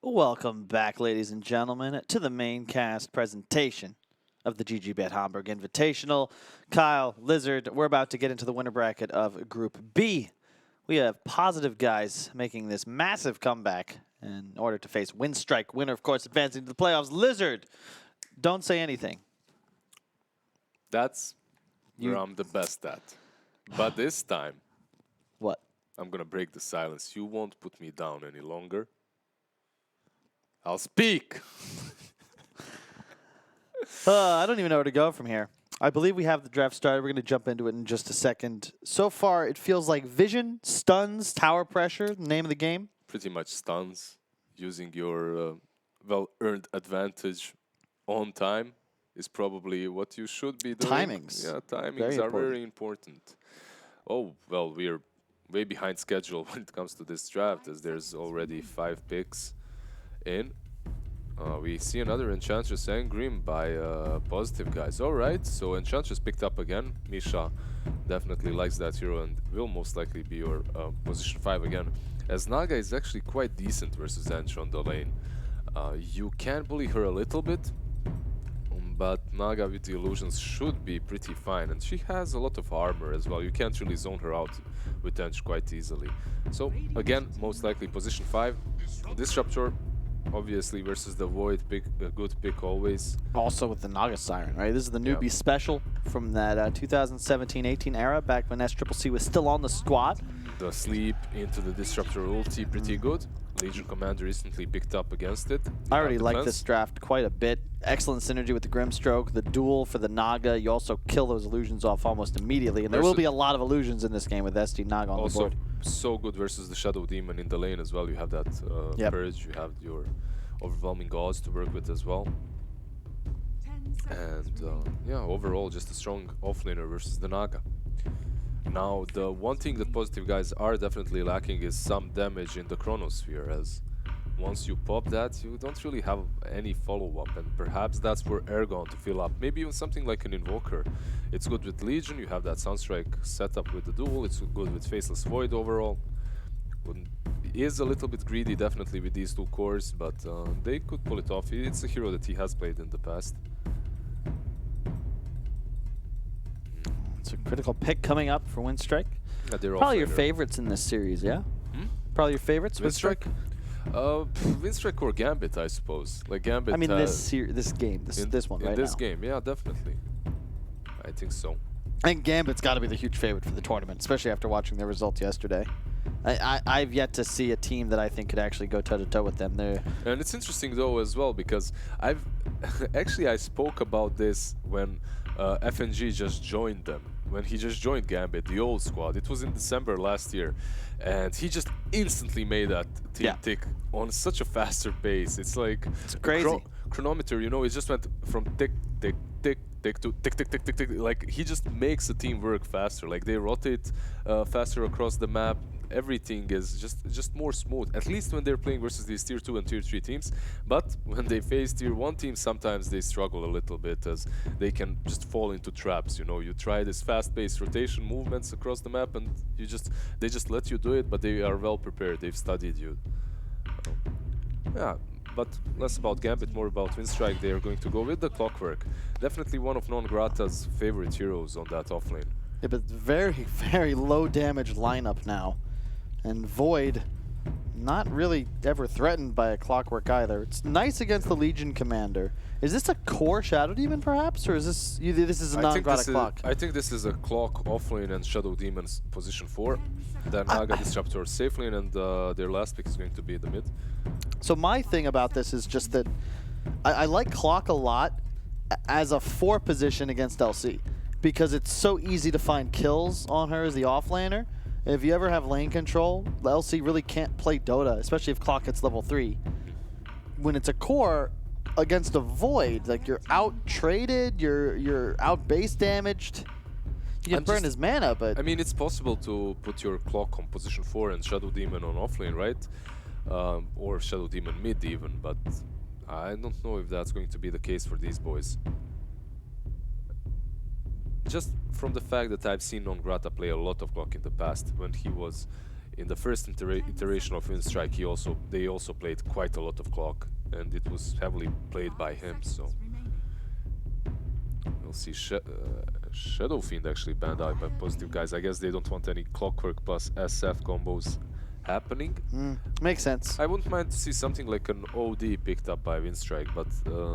Welcome back, ladies and gentlemen, to the Maincast presentation of the GG.Bet Hamburg Invitational. Kyle, Lizard, we're about to get into the winner bracket of Group B. We have Positive guys making this massive comeback in order to face Winstrike, winner, of course, advancing to the playoffs. Lizard, don't say anything. That's where I'm the best at. But this time, What? I'm going to break the silence. You won't put me down any longer. I'll speak. I don't even know where to go from here. I believe we have the draft started. We're going to jump into it in just a second. So far, it feels like vision, stuns, tower pressure, the name of the game. Pretty much stuns, using your well-earned advantage on time is probably what you should be doing. Timings. Yeah, timings Very are important. very important. Oh, well, we're way behind schedule when it comes to this draft, as there's already 5 picks in. We see another Enchantress and Grim by Positive guys. Alright, so Enchantress picked up again. Misha definitely likes that hero and will most likely be your position 5 again. As Naga is actually quite decent versus Ench on the lane. You can bully her a little bit, but Naga with the illusions should be pretty fine. And she has a lot of armor as well. You can't really zone her out with Ench quite easily. So again, most likely position 5. Disruptor, obviously, versus the Void, pick a good pick always. Also with the Naga Siren, right? This is the newbie special from that 2017-18 era, back when SCCC was still on the squad. The sleep into the Disruptor ulti, pretty good. Legion Commander recently picked up against it. I already like this draft quite a bit. Excellent synergy with the Grimstroke, the duel for the Naga. You also kill those illusions off almost immediately, and there will be a lot of illusions in this game with SD Naga on the board. So good versus the Shadow Demon in the lane as well. You have that courage, you have your overwhelming gods to work with as well. And yeah, overall just a strong offlaner versus the Naga. Now, the one thing that Positive guys are definitely lacking is some damage in the Chronosphere, as once you pop that, you don't really have any follow-up, and perhaps that's for Ergon to fill up. Maybe even something like an Invoker. It's good with Legion, you have that Sunstrike setup with the duel, it's good with Faceless Void overall. He is a little bit greedy definitely with these 2 cores, but they could pull it off. It's a hero that he has played in the past. It's a critical pick coming up for Winstrike. Yeah, probably your favorites in this series, yeah? Probably your favorites, Winstrike? Winstrike or Gambit, I suppose. Like Gambit. I mean, this game, this one right now. In this game, yeah, definitely. I think so. And Gambit's got to be the huge favorite for the tournament, especially after watching their results yesterday. I've yet to see a team that I think could actually go toe-to-toe with them. And it's interesting, though, as well, because I spoke about this when FNG just joined them. When he just joined Gambit, the old squad. It was in December last year. And he just instantly made that team tick on such a faster pace. It's like it's crazy. Chronometer, you know, it just went from tick, tick, tick, tick to tick, tick, tick, tick, tick. Like, he just makes the team work faster. Like, they rotate faster across the map. Everything is just more smooth, at least when they're playing versus these tier 2 and tier 3 teams. But when they face tier 1 teams, sometimes they struggle a little bit, as they can just fall into traps. You know, you try this fast-paced rotation movements across the map, and they just let you do it, but they are well prepared. They've studied you. Yeah, but less about Gambit, more about Winstrike. They are going to go with the Clockwork. Definitely one of Non-Grata's favorite heroes on that offlane. Yeah, but very, very low damage lineup now. And Void, not really ever threatened by a Clockwork either. It's nice against the Legion Commander. Is this a core Shadow Demon, perhaps? Or is this a non-Grata Clock? I think this is a Clock offlane and Shadow Demon's position 4. Then Naga Disruptor safe lane, and their last pick is going to be the mid. So my thing about this is just that I like Clock a lot as a 4 position against LC, because it's so easy to find kills on her as the offlaner. If you ever have lane control, the LC really can't play Dota, especially if Clock hits level 3. When it's a core against a Void, like, you're out-traded, you're out-base damaged. You can burn his mana, but... I mean, it's possible to put your Clock on position 4 and Shadow Demon on offlane, right? Or Shadow Demon mid even, but I don't know if that's going to be the case for these boys. Just from the fact that I've seen Non-Grata play a lot of Clock in the past, when he was in the first iteration of Winstrike, they also played quite a lot of clock, and it was heavily played by him. So we'll see. Shadow Fiend actually banned out by Positive, guys. I guess they don't want any Clockwork plus SF combos happening. Makes sense. I wouldn't mind to see something like an OD picked up by Winstrike, but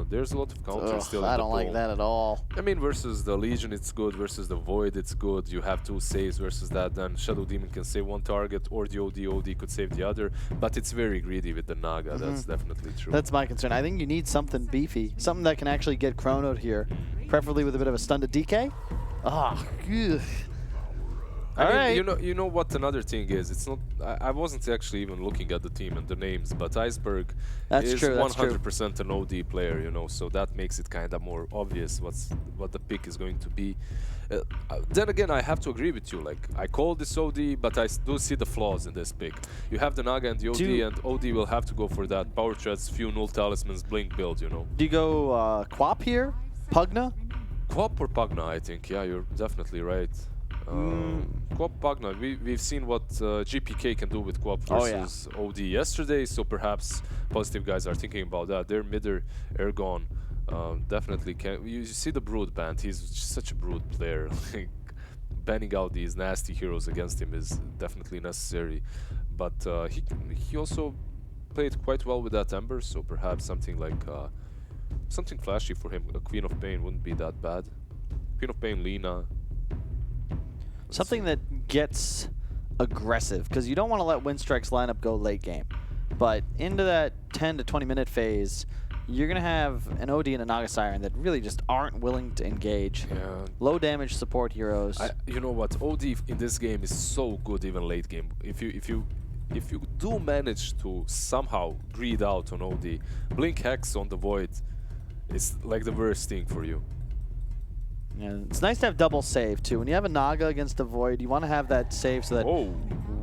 there's a lot of counters still in the I don't like that at all. I mean, versus the Legion it's good, versus the Void it's good. You have 2 saves versus that, then Shadow Demon can save 1 target, or the OD could save the other, but it's very greedy with the Naga, that's definitely true. That's my concern. I think you need something beefy, something that can actually get chronoed here, preferably with a bit of a stun to DK. All right. You know what another thing is? It's not. I wasn't actually even looking at the team and the names, but Iceberg is 100% an OD player. You know, so that makes it kind of more obvious what the pick is going to be. Then again, I have to agree with you. Like, I call this OD, but I do see the flaws in this pick. You have the Naga and the OD, and OD will have to go for that power threads, few null talismans, blink build. You know. Do you go Quap here, Pugna? Quap or Pugna? I think. Yeah, you're definitely right. Quap Pugna, we've seen what GPK can do with Quap versus OD yesterday, so perhaps Positive guys are thinking about that. Their midder, Ergon, definitely can. You see the Brood band, he's just such a Brood player. Banning out these nasty heroes against him is definitely necessary. But he also played quite well with that Ember, so perhaps something like something flashy for him. A Queen of Pain wouldn't be that bad. Queen of Pain, Lina. Something that gets aggressive, because you don't want to let Winstrike's lineup go late game. But into that 10 to 20 minute phase, you're going to have an OD and a Naga Siren that really just aren't willing to engage. Yeah. Low damage support heroes. You know what? OD in this game is so good even late game. If you do manage to somehow greed out on OD, Blink Hex on the Void is like the worst thing for you. Yeah, it's nice to have double save too. When you have a Naga against a Void, you want to have that save so that... Oh,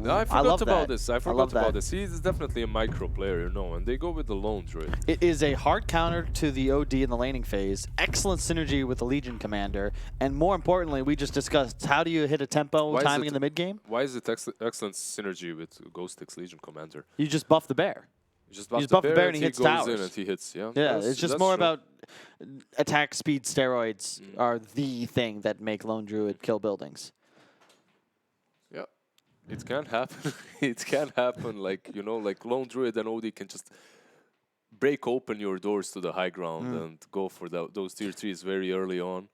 I forgot about this. I forgot about this. He's definitely a micro player, you know, and they go with the Lone Druid. It is a hard counter to the OD in the laning phase. Excellent synergy with the Legion Commander. And more importantly, we just discussed, how do you hit a tempo timing in the mid-game? Why is it excellent synergy with Ghost X Legion Commander? You just buff the bear. You just buff the bear and he hits towers. In and he hits, yeah. Yeah, it's just more about attack speed steroids are the thing that make Lone Druid kill buildings. Yeah, it can happen. It can happen, like, you know, like Lone Druid and OD can just break open your doors to the high ground and go for those tier 3s very early on.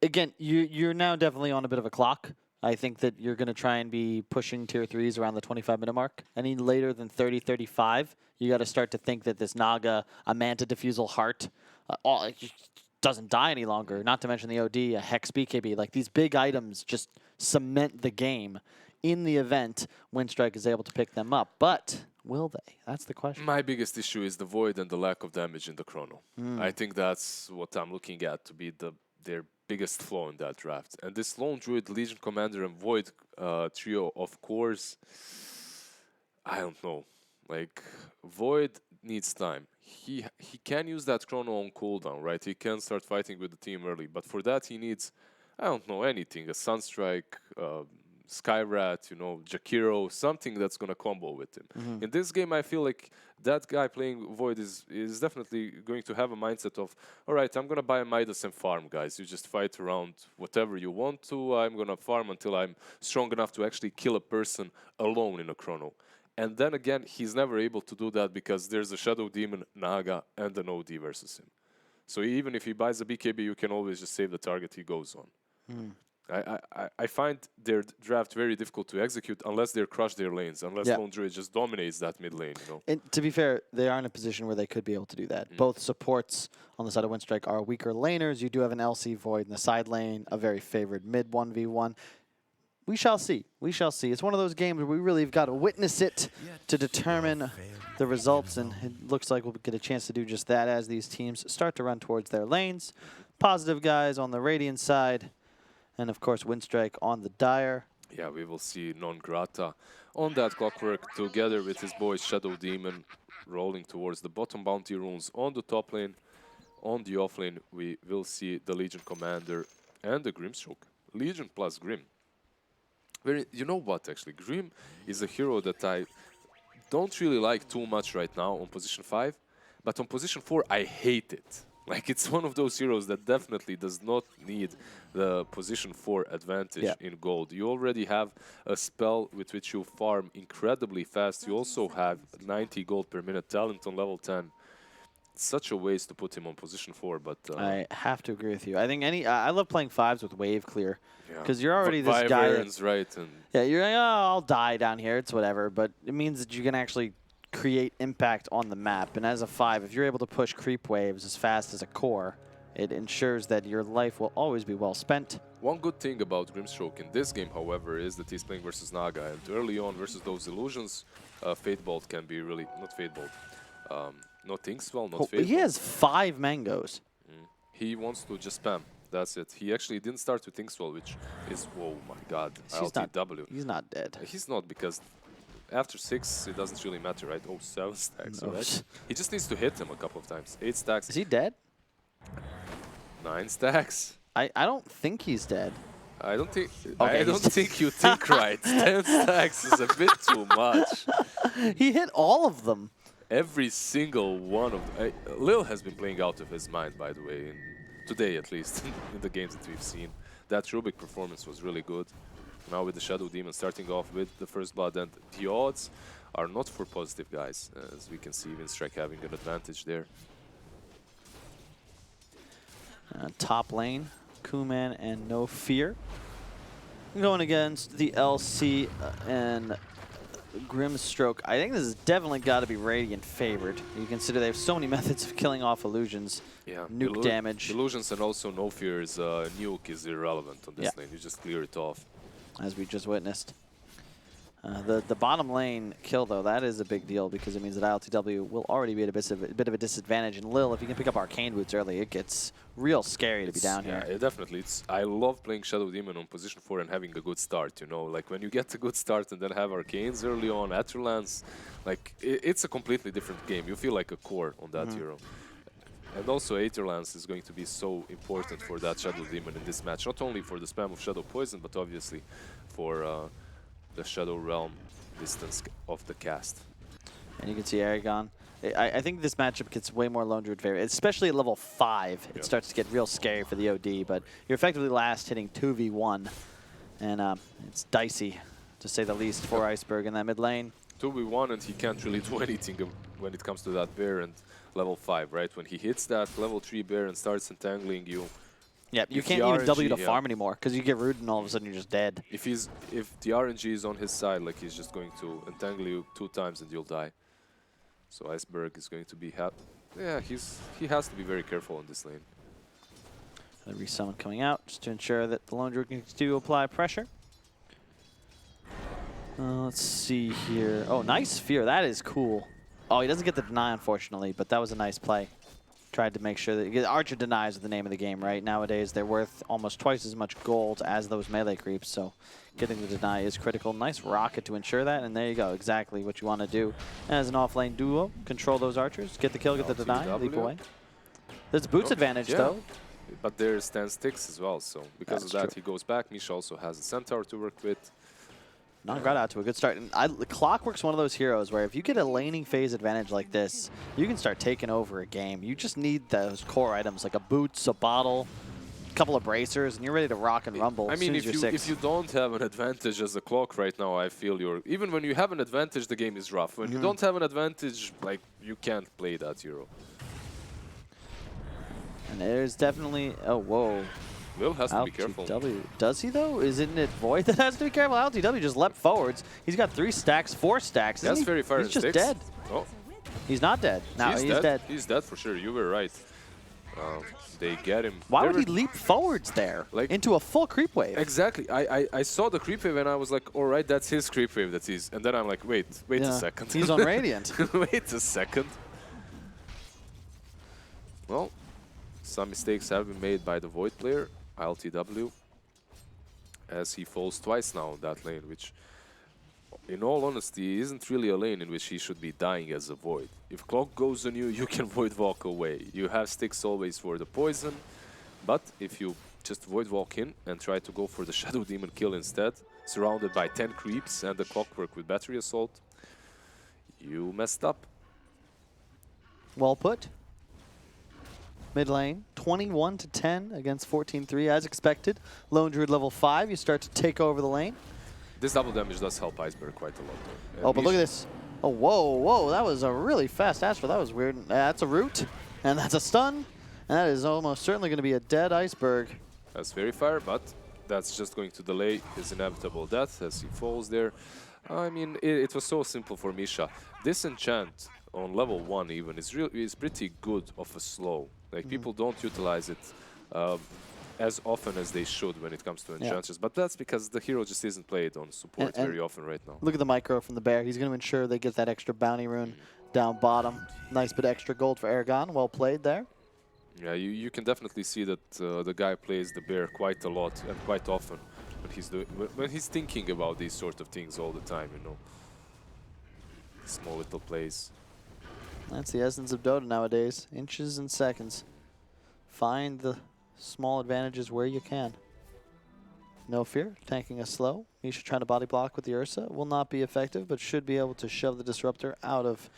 Again, you're now definitely on a bit of a clock. I think that you're going to try and be pushing tier 3s around the 25-minute mark. Any later than 30, 35, you got to start to think that this Naga, a Manta Diffusal Heart, doesn't die any longer. Not to mention the OD, a Hex BKB. Like, these big items just cement the game in the event Winstrike is able to pick them up. But will they? That's the question. My biggest issue is the Void and the lack of damage in the chrono. I think that's what I'm looking at to be their biggest flaw in that draft. And this Lone Druid, Legion Commander, and Void trio, of course, I don't know. Like, Void needs time. He can use that chrono on cooldown, right? He can start fighting with the team early, but for that he needs, I don't know, anything. A Sunstrike, Skyrat, you know, Jakiro, something that's gonna combo with him. In this game, I feel like that guy playing Void is definitely going to have a mindset of, all right, I'm gonna buy a Midas and farm, guys. You just fight around whatever you want to. I'm gonna farm until I'm strong enough to actually kill a person alone in a chrono. And then again, he's never able to do that because there's a Shadow Demon, Naga, and an OD versus him. So even if he buys a BKB, you can always just save the target he goes on. I find their draft very difficult to execute unless they crush their lanes, unless Lone Druid just dominates that mid lane, you know. And to be fair, they are in a position where they could be able to do that. Both supports on the side of Winstrike are weaker laners. You do have an LC Void in the side lane, a very favored mid 1v1. We shall see. We shall see. It's one of those games where we really have got to witness it to determine the results, and it looks like we'll get a chance to do just that as these teams start to run towards their lanes. Positive guys on the Radiant side, and of course Winstrike on the Dire. Yeah, we will see Non Grata on that Clockwork together with his boy Shadow Demon rolling towards the bottom bounty runes on the top lane. On the off lane, we will see the Legion Commander and the Grimstroke. Legion plus Grim. You know what, actually? Grim is a hero that I don't really like too much right now on position 5, but on position 4, I hate it. Like, it's one of those heroes that definitely does not need the position 4 advantage in gold. You already have a spell with which you farm incredibly fast. You also have 90 gold per minute talent on level 10. It's such a waste to put him on position 4, but... I have to agree with you. I think I love playing 5s with wave clear. Yeah. Because you're already this guy. Wyverns, right? And Yeah, you're like, oh, I'll die down here. It's whatever. But it means that you can actually create impact on the map. And as a 5, if you're able to push creep waves as fast as a core, it ensures that your life will always be well spent. one good thing about Grimstroke in this game, however, is that he's playing versus Naga. And early on versus those illusions, Fate Bolt can be really... Not Fate Bolt. Not Inkswell, not Fate He Bolt. has 5 mangoes. He wants to just spam. That's it. He actually didn't start with Inkswell, which is... Whoa, my God. LTW. He's not dead. He's not, because... After 6, it doesn't really matter, right? Oh, 7 stacks, No. right? He just needs to hit him a couple of times. 8 stacks. Is he dead? 9 stacks. I don't think he's dead. I don't think... Okay, I don't think you think right. 10 stacks is a bit too much. He hit all of them. Every single one of... Lil has been playing out of his mind, by the way. Today, at least, in the games that we've seen. That Rubik performance was really good. Now with the Shadow Demon starting off with the first blood, and the odds are not for Positive, guys. As we can see, Winstrike having an advantage there. Top lane, Kuman and No Fear. Going against the LC and Grimstroke. I think this has definitely got to be Radiant favored. You consider they have so many methods of killing off illusions. Yeah, Nuke damage. Illusions and also No Fear's nuke is irrelevant on this lane. You just clear it off. As we just witnessed. The bottom lane kill, though, that is a big deal because it means that ILTW will already be at a bit of a disadvantage. And Lil, if you can pick up Arcane Boots early, it gets real scary to be down here. Yeah, definitely. I love playing Shadow Demon on position 4 and having a good start, you know. Like, when you get a good start and then have Arcanes early on, Atrilance, like, it's a completely different game. You feel like a core on that hero. And also, Aetherlance is going to be so important for that Shadow Demon in this match. Not only for the spam of Shadow Poison, but obviously for the Shadow Realm distance of the cast. And you can see Aragon. I think this matchup gets way more Lone Druid favor, especially at level 5. It starts to get real scary for the OD, but you're effectively last hitting 2v1. And it's dicey, to say the least, for Iceberg in that mid lane. 2v1, and he can't really do anything when it comes to that bear and level 5, right? When he hits that level 3 bear and starts entangling you. Yeah, you can't even W to farm anymore because you get rooted and all of a sudden you're just dead. If the RNG is on his side, like, he's just going to entangle you 2 times and you'll die. So Iceberg is going to be he has to be very careful on this lane. The resummon coming out just to ensure that the Lone Druid can continue to apply pressure. Let's see here. Oh, nice Fear. That is cool. Oh, he doesn't get the deny, unfortunately, but that was a nice play. Tried to make sure that... Archer denies are the name of the game, right? Nowadays, they're worth almost twice as much gold as those melee creeps, so getting the deny is critical. Nice rocket to ensure that, and there you go. Exactly what you want to do as an off-lane duo. Control those archers, get the kill, get the deny, leap away. There's Boots advantage, though. But there's 10 sticks as well, so because of that, he goes back. Misha also has a Centaur to work with. Not got out to a good start. And Clockwork's one of those heroes where if you get a laning phase advantage like this, you can start taking over a game. You just need those core items like a Boots, a bottle, a couple of bracers, and you're ready to rock and rumble. I mean, if you don't have an advantage as a Clock right now, I feel even when you have an advantage, the game is rough. When you don't have an advantage, like, you can't play that hero. And there's definitely... Oh, whoa. Lil has to be careful. Does he, though? Isn't it Void that has to be careful? LTW just leapt forwards. He's got 3 stacks, 4 stacks. That's very far. He's just dead. Oh. He's not dead. No, he's dead. He's dead for sure. You were right. They get him. Why would he leap forwards there? Like, into a full creep wave? Exactly. I saw the creep wave and I was like, all right, that's his creep wave. That's his. And then I'm like, wait a second. He's on Radiant. Wait a second. Well, some mistakes have been made by the Void player, ILTW, as he falls twice now in that lane, which, in all honesty, isn't really a lane in which he should be dying as a Void. If Clock goes on you, you can Void Walk away. You have sticks always for the poison, but if you just Void Walk in and try to go for the Shadow Demon kill instead, surrounded by 10 creeps and the clockwork with battery assault, you messed up. Well put. Mid lane, 21-10 against 14-3 as expected. Lone Druid level 5, you start to take over the lane. This double damage does help Iceberg quite a lot, though. Oh, but look at this. Oh, whoa, that was a really fast Astral. That was weird. That's a root, and that's a stun, and that is almost certainly going to be a dead Iceberg. That's very fair, but that's just going to delay his inevitable death as he falls there. I mean, it was so simple for Misha. This enchant on level 1 even is pretty good of a slow. Like, people don't utilize it as often as they should when it comes to enchantress, but that's because the hero just isn't played on support very often right now. Look at the micro from the bear. He's going to ensure they get that extra bounty rune down bottom. Nice bit extra gold for Aragon. Well played there. Yeah, you can definitely see that the guy plays the bear quite a lot and quite often when he's thinking about these sort of things all the time, you know. Small little plays. That's the essence of Dota nowadays. Inches and seconds. Find the small advantages where you can. No fear, tanking a slow. Misha trying to body block with the Ursa. Will not be effective, but should be able to shove the Disruptor out of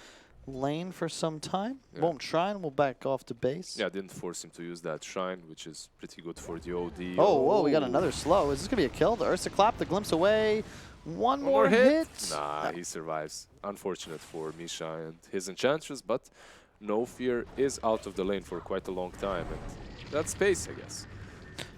lane for some time. Yeah. Won't Shrine, will back off to base. Yeah, didn't force him to use that Shrine, which is pretty good for the OD. Oh, whoa, we got another slow. Is this going to be a kill? The Ursa clap, the glimpse away. One more hit. Nah, he survives. Unfortunate for Misha and his Enchantress, but No Fear is out of the lane for quite a long time, and that's space, I guess.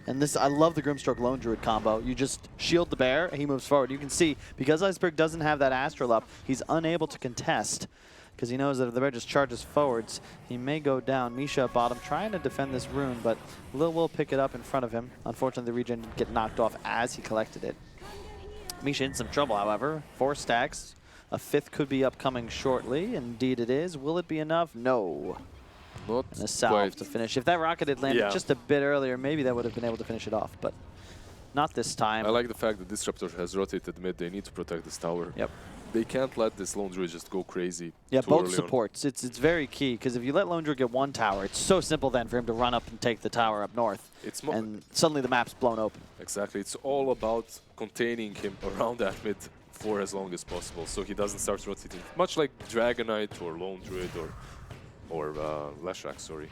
And this, I love the Grimstroke Lone Druid combo. You just shield the bear, and he moves forward. You can see, because Iceberg doesn't have that Astral up, he's unable to contest, because he knows that if the bear just charges forwards, he may go down. Misha at bottom trying to defend this rune, but Lil will pick it up in front of him. Unfortunately, the regen didn't get knocked off as he collected it. Misha in some trouble, however. 4 stacks. A 5th could be upcoming shortly. Indeed it is. Will it be enough? No. Not and a salve to finish. If that rocket had landed just a bit earlier, maybe that would have been able to finish it off, but not this time. I like the fact that Disruptor has rotated mid. They need to protect this tower. Yep. They can't let this Lone Druid just go crazy. Yeah, both supports. It's very key, because if you let Lone Druid get one tower, it's so simple then for him to run up and take the tower up north. And suddenly the map's blown open. Exactly. It's all about containing him around that mid for as long as possible, so he doesn't start rotating. Much like Dragonite or Lone Druid or Leshrac, sorry.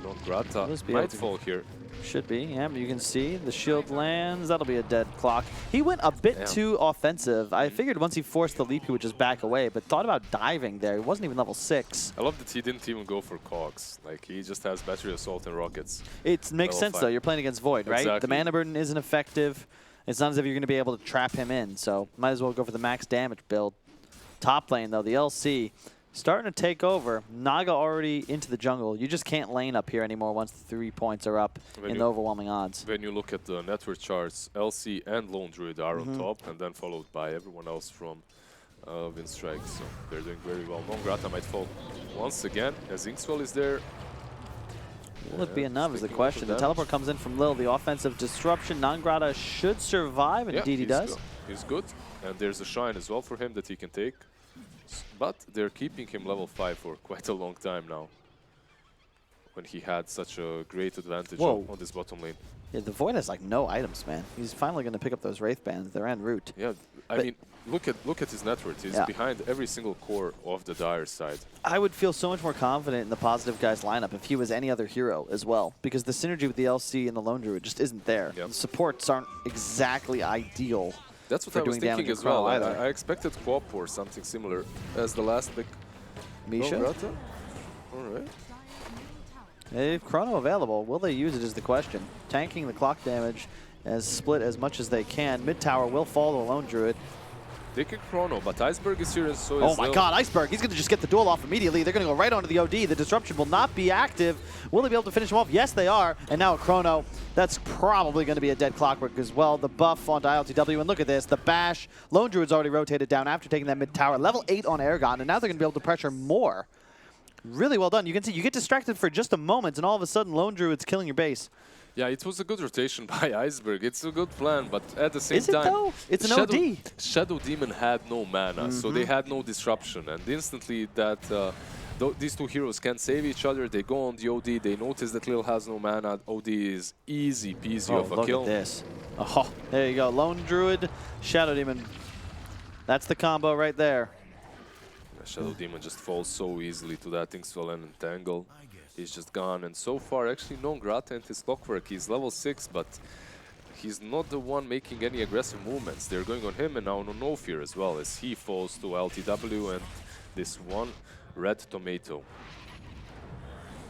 Don't Grata might fall here. Should be, yeah, but you can see the shield lands. That'll be a dead clock. He went a bit too offensive. I figured once he forced the leap, he would just back away, but thought about diving there. He wasn't even level 6. I love that he didn't even go for cogs. Like, he just has battery assault and rockets. It makes sense, though. You're playing against Void, right? Exactly. The mana burden isn't effective. It's not as if you're going to be able to trap him in, so might as well go for the max damage build. Top lane, though, the LC starting to take over. Naga already into the jungle. You just can't lane up here anymore once the 3 points are up in the overwhelming odds. When you look at the network charts, LC and Lone Druid are on top, and then followed by everyone else from Winstrike. So they're doing very well. Non-Grata might fall once again, as Inkswell is there. Will it be enough is the question. The teleport comes in from Lil. The offensive disruption. Non-Grata should survive, and indeed he does. He's good. And there's a Shrine as well for him that he can take. But they're keeping him level 5 for quite a long time now, when he had such a great advantage on this bottom lane. Yeah, the Void has like no items, man. He's finally going to pick up those Wraith Bands. They're en route. Yeah, I mean, look at his net worth. He's behind every single core of the Dire side. I would feel so much more confident in the Positive guys lineup if he was any other hero as well, because the synergy with the LC and the Lone Druid just isn't there. The supports aren't exactly ideal. That's what I was thinking as well. I expected Quap or something similar as the last pick. Misha? All right. If Chrono available, will they use it is the question. Tanking the clock damage as split as much as they can. Mid tower will fall to the Lone Druid. They can Chrono, but Iceberg is here and so is Oh my god, Iceberg, he's going to just get the duel off immediately. They're going to go right onto the OD. The disruption will not be active. Will they be able to finish him off? Yes, they are. And now a Chrono. That's probably going to be a dead clockwork as well. The buff onto ILTW, and look at this. The bash. Lone Druid's already rotated down after taking that mid tower. Level 8 on Aragon, and now they're going to be able to pressure more. Really well done. You can see you get distracted for just a moment, and all of a sudden Lone Druid's killing your base. Yeah, it was a good rotation by Iceberg. It's a good plan, but at the same time... Is it though? It's an OD. Shadow Demon had no mana, so they had no disruption. And instantly that these two heroes can save each other. They go on the OD. They notice that Lil has no mana. OD is easy peasy of a kill. Look at this. Oh, there you go. Lone Druid, Shadow Demon. That's the combo right there. Shadow Demon just falls so easily to that Inkswell and Entangle. He's just gone, and so far actually no Grata and his Clockwork. He's level 6, but he's not the one making any aggressive movements. They're going on him and now on No Fear as well, as he falls to LTW and this one red tomato.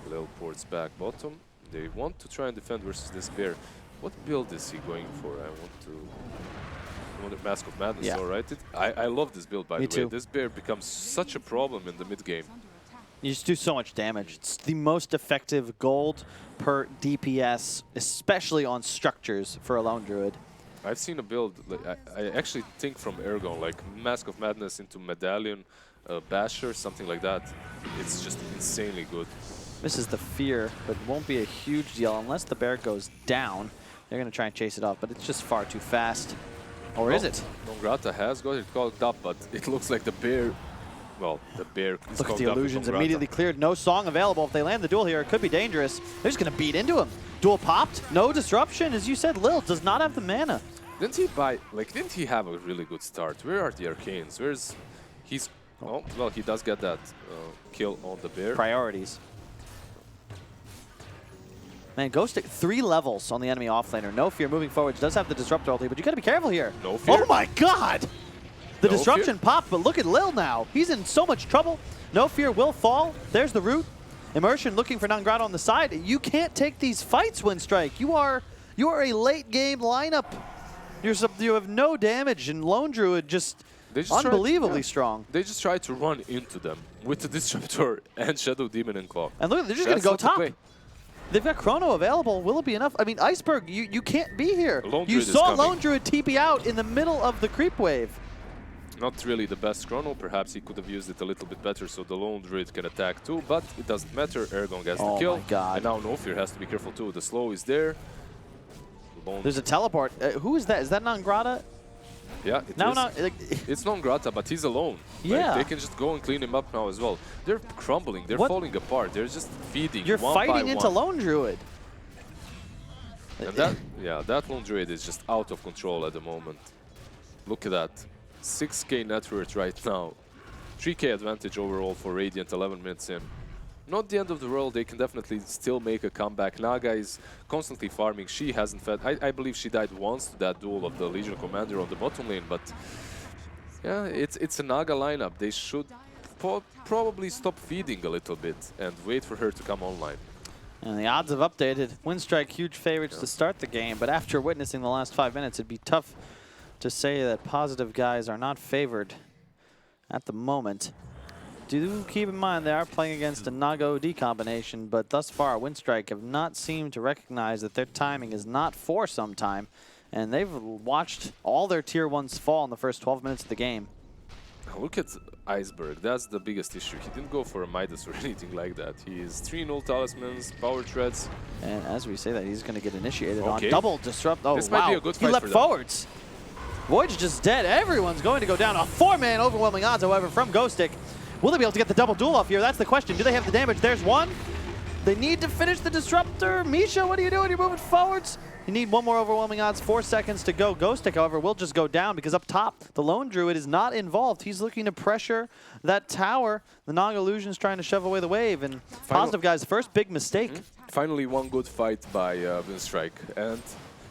Lil ports back bottom. They want to try and defend versus this bear. What build is he going for? I want the Mask of Madness, Yeah. alright? I love this build, by Me the way. too. This bear becomes such a problem in the mid game. You just do so much damage. It's the most effective gold per DPS, especially on structures for a Lone Druid. I've seen a build, like, I actually think from Ergon, like Mask of Madness into Medallion, Basher, something like that. It's just insanely good. This is the fear, but won't be a huge deal unless the bear goes down. They're going to try and chase it off, but it's just far too fast. Or is it? Nongrata has got it clogged up, but it looks like the bear, well, the bear is Look at clogged the up with illusions Nongrata. immediately cleared. No song available. If they land the duel here, it could be dangerous. They're just going to beat into him. Duel popped. No disruption. As you said, Lil does not have the mana. Didn't he have a really good start? Where are the Arcanes? Where's, he's, oh, well, he does get that kill on the bear. Priorities. Man, Ghost 3 levels on the enemy offlaner. No Fear moving forwards. Does have the Disruptor ulti, but you got to be careful here. No Fear. Oh my god! The No disruption Fear. popped, but look at Lil now. He's in so much trouble. No Fear will fall. There's the root. Immersion looking for Nongrata on the side. You can't take these fights, Winstrike. You are a late game lineup. You have no damage, and Lone Druid just unbelievably strong. They just try to run into them with the Disruptor and Shadow Demon and Claw. And look, they're just going to go That's not top. the play. They've got Chrono available. Will it be enough? I mean, Iceberg, you can't be here. Lone You Druid is saw coming. Lone Druid TP out in the middle of the creep wave. Not really the best Chrono, perhaps he could have used it a little bit better so the Lone Druid can attack too, but it doesn't matter, Ergon gets the kill. My God. And now No Fear has to be careful too, the slow is there. Lone, There's a teleport. Who is that? Is that Nongrata? yeah, it No, is. no. It's Nongrata, but he's alone. Yeah. Like, they can just go and clean him up now as well. They're crumbling, they're What? falling apart, they're just feeding You're one by fighting into one. Lone Druid. And that Lone Druid is just out of control at the moment. Look at that. 6k net worth right now. 3k advantage overall for Radiant 11 minutes in. Not the end of the world, they can definitely still make a comeback. Naga is constantly farming, she hasn't fed. I believe she died once to that duel of the Legion Commander on the bottom lane, but yeah, it's a Naga lineup. They should probably stop feeding a little bit and wait for her to come online. And the odds have updated. Winstrike, huge favorites to start the game, but after witnessing the last 5 minutes, it'd be tough to say that Positive guys are not favored at the moment. Do keep in mind they are playing against a Naga OD combination, but thus far Winstrike have not seemed to recognize that their timing is not for some time, and they've watched all their tier 1s fall in the first 12 minutes of the game. Look at Iceberg, that's the biggest issue. He didn't go for a Midas or anything like that. He is 3 null talismans, power treads. And as we say that, he's going to get initiated on Okay. double disrupt. Oh, This wow. might be a good He fight leapt for them. forwards. Void's just dead. Everyone's going to go down. A 4-man overwhelming odds, however, from Ghostic. Will they be able to get the double duel off here? That's the question. Do they have the damage? There's one. They need to finish the disruptor. Misha, what are you doing? You're moving forwards. You need one more overwhelming odds. 4 seconds to go. Ghostic, however, will just go down because up top, the Lone Druid is not involved. He's looking to pressure that tower. The Naga Illusion's trying to shove away the wave. And Positive guys, first big mistake. Finally one good fight by Winstrike. And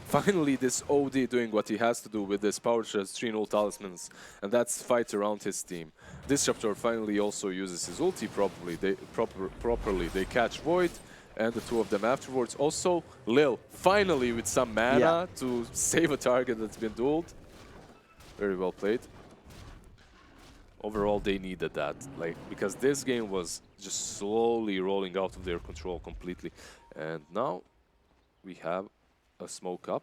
finally this OD doing what he has to do with this power treads, 3 null talismans. And that's fight around his team. Disruptor finally also uses his ulti properly. They catch Void. And the two of them afterwards. Also, Lil, finally with some mana to save a target that's been dueled. Very well played. Overall, they needed that, because this game was just slowly rolling out of their control completely. And now we have a smoke up.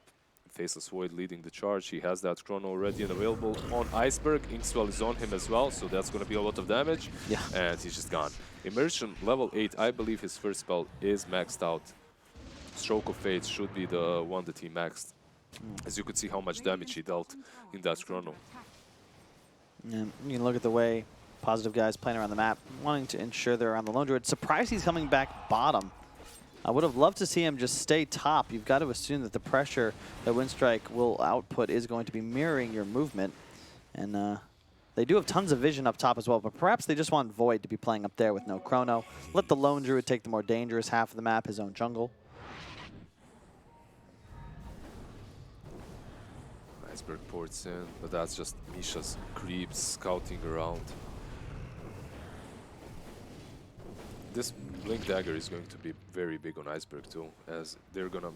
Faceless Void leading the charge. He has that Chrono already and available on Iceberg. Inkswell is on him as well, so that's going to be a lot of damage. Yeah. And he's just gone. Immersion, level 8. I believe his first spell is maxed out. Stroke of Fate should be the one that he maxed. As you could see how much damage he dealt in that Chrono. And you can look at the way Positive guys playing around the map, wanting to ensure they're around the Lone Druid. Surprised he's coming back bottom. I would have loved to see him just stay top. You've got to assume that the pressure that Winstrike will output is going to be mirroring your movement. And they do have tons of vision up top as well, but perhaps they just want Void to be playing up there with no Chrono. Let the Lone Druid take the more dangerous half of the map, his own jungle. Iceberg ports in, but that's just Misha's creeps scouting around. This Blink Dagger is going to be very big on Iceberg too, as they're gonna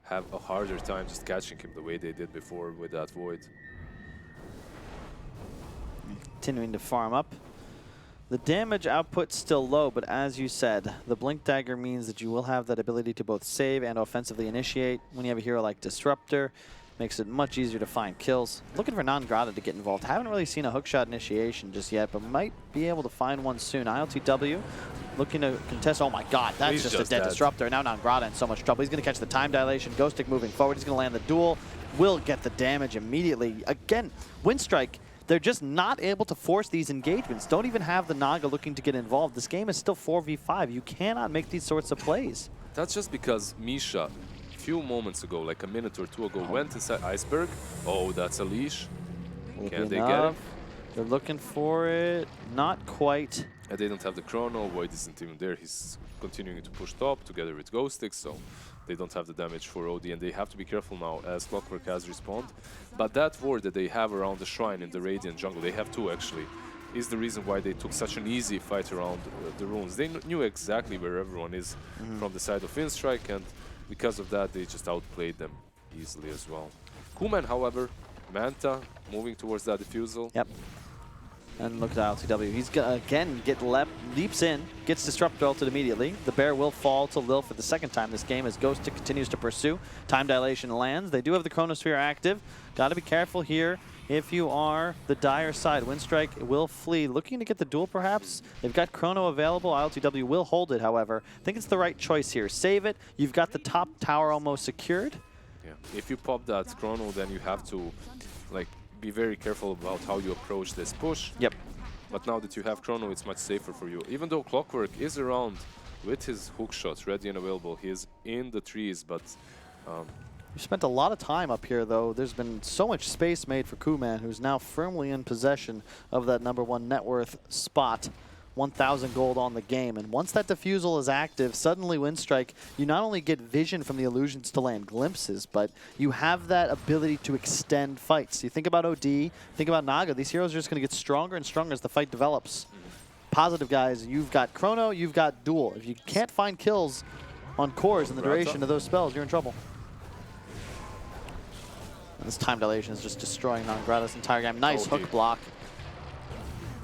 have a harder time just catching him the way they did before with that Void. Continuing to farm up. The damage output's still low, but as you said, the Blink Dagger means that you will have that ability to both save and offensively initiate. When you have a hero like Disruptor, makes it much easier to find kills. Looking for Non-Grata to get involved. Haven't really seen a hookshot initiation just yet, but might be able to find one soon. ILTW looking to contest. Oh my god, that's just a dead Disruptor. Now Non-Grata in so much trouble. He's going to catch the time dilation. Ghost Stick moving forward. He's going to land the duel. Will get the damage immediately. Again, Winstrike, they're just not able to force these engagements. Don't even have the Naga looking to get involved. This game is still 4v5. You cannot make these sorts of plays. That's just because Misha, few moments ago, like a minute or two ago, went inside Iceberg. Oh, that's a leash. Can they get it? They're looking for it. Not quite. And they don't have the Chrono. Void isn't even there. He's continuing to push top together with Ghost Stick, so they don't have the damage for OD, and they have to be careful now as Clockwork has respawned. But that ward that they have around the shrine in the Radiant jungle, they have two actually, is the reason why they took such an easy fight around the runes. They knew exactly where everyone is from the side of Winstrike, and because of that, they just outplayed them easily as well. Kuman, however, Manta moving towards that defusal. Yep. And look at ILTW. He's gonna again leaps in, gets Disruptor ulted immediately. The bear will fall to Lil for the second time this game as Ghost continues to pursue. Time dilation lands. They do have the Chronosphere active. Got to be careful here. If you are the Dire side, Winstrike will flee. Looking to get the duel, perhaps. They've got Chrono available. ILTW will hold it, however. I think it's the right choice here. Save it. You've got the top tower almost secured. Yeah. If you pop that Chrono, then you have to like be very careful about how you approach this push. Yep. But now that you have Chrono, it's much safer for you. Even though Clockwork is around with his hook shots ready and available, he is in the trees, but You spent a lot of time up here, though. There's been so much space made for Kuman, who's now firmly in possession of that #1 net worth spot. 1,000 gold on the game. And once that diffusal is active, suddenly Winstrike, you not only get vision from the illusions to land glimpses, but you have that ability to extend fights. You think about OD, think about Naga. These heroes are just going to get stronger and stronger as the fight develops. Positive guys, you've got Chrono, you've got Duel. If you can't find kills on cores in the duration of those spells, you're in trouble. And this time dilation is just destroying Non-Grata's entire game. Nice hook block.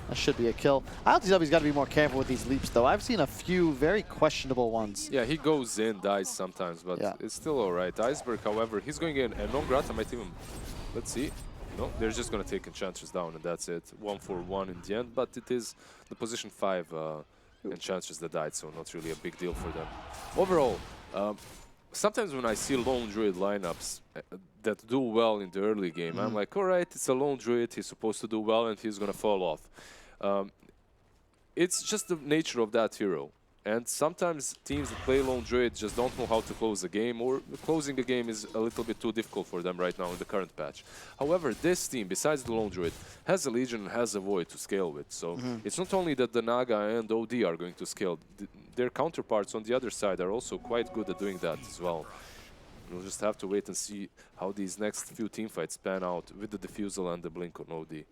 That should be a kill. ILTW's got to be more careful with these leaps, though. I've seen a few very questionable ones. yeah, he goes in, dies sometimes, but it's still all right. Iceberg, however, he's going in, and Non-Grata might even, let's see. No, they're just going to take Enchantress down, and that's it. 1-for-1 in the end, but it is the position 5 Enchantress that died, so not really a big deal for them. Overall, sometimes when I see Lone Druid lineups that do well in the early game, I'm like, all right, it's a Lone Druid, he's supposed to do well, and he's going to fall off. It's just the nature of that hero. And sometimes teams that play Lone Druid just don't know how to close the game, or closing the game is a little bit too difficult for them right now in the current patch. However, this team, besides the Lone Druid, has a Legion and has a Void to scale with. So it's not only that the Naga and OD are going to scale, their counterparts on the other side are also quite good at doing that as well. We'll just have to wait and see how these next few teamfights pan out with the Diffusal and the Blink on OD.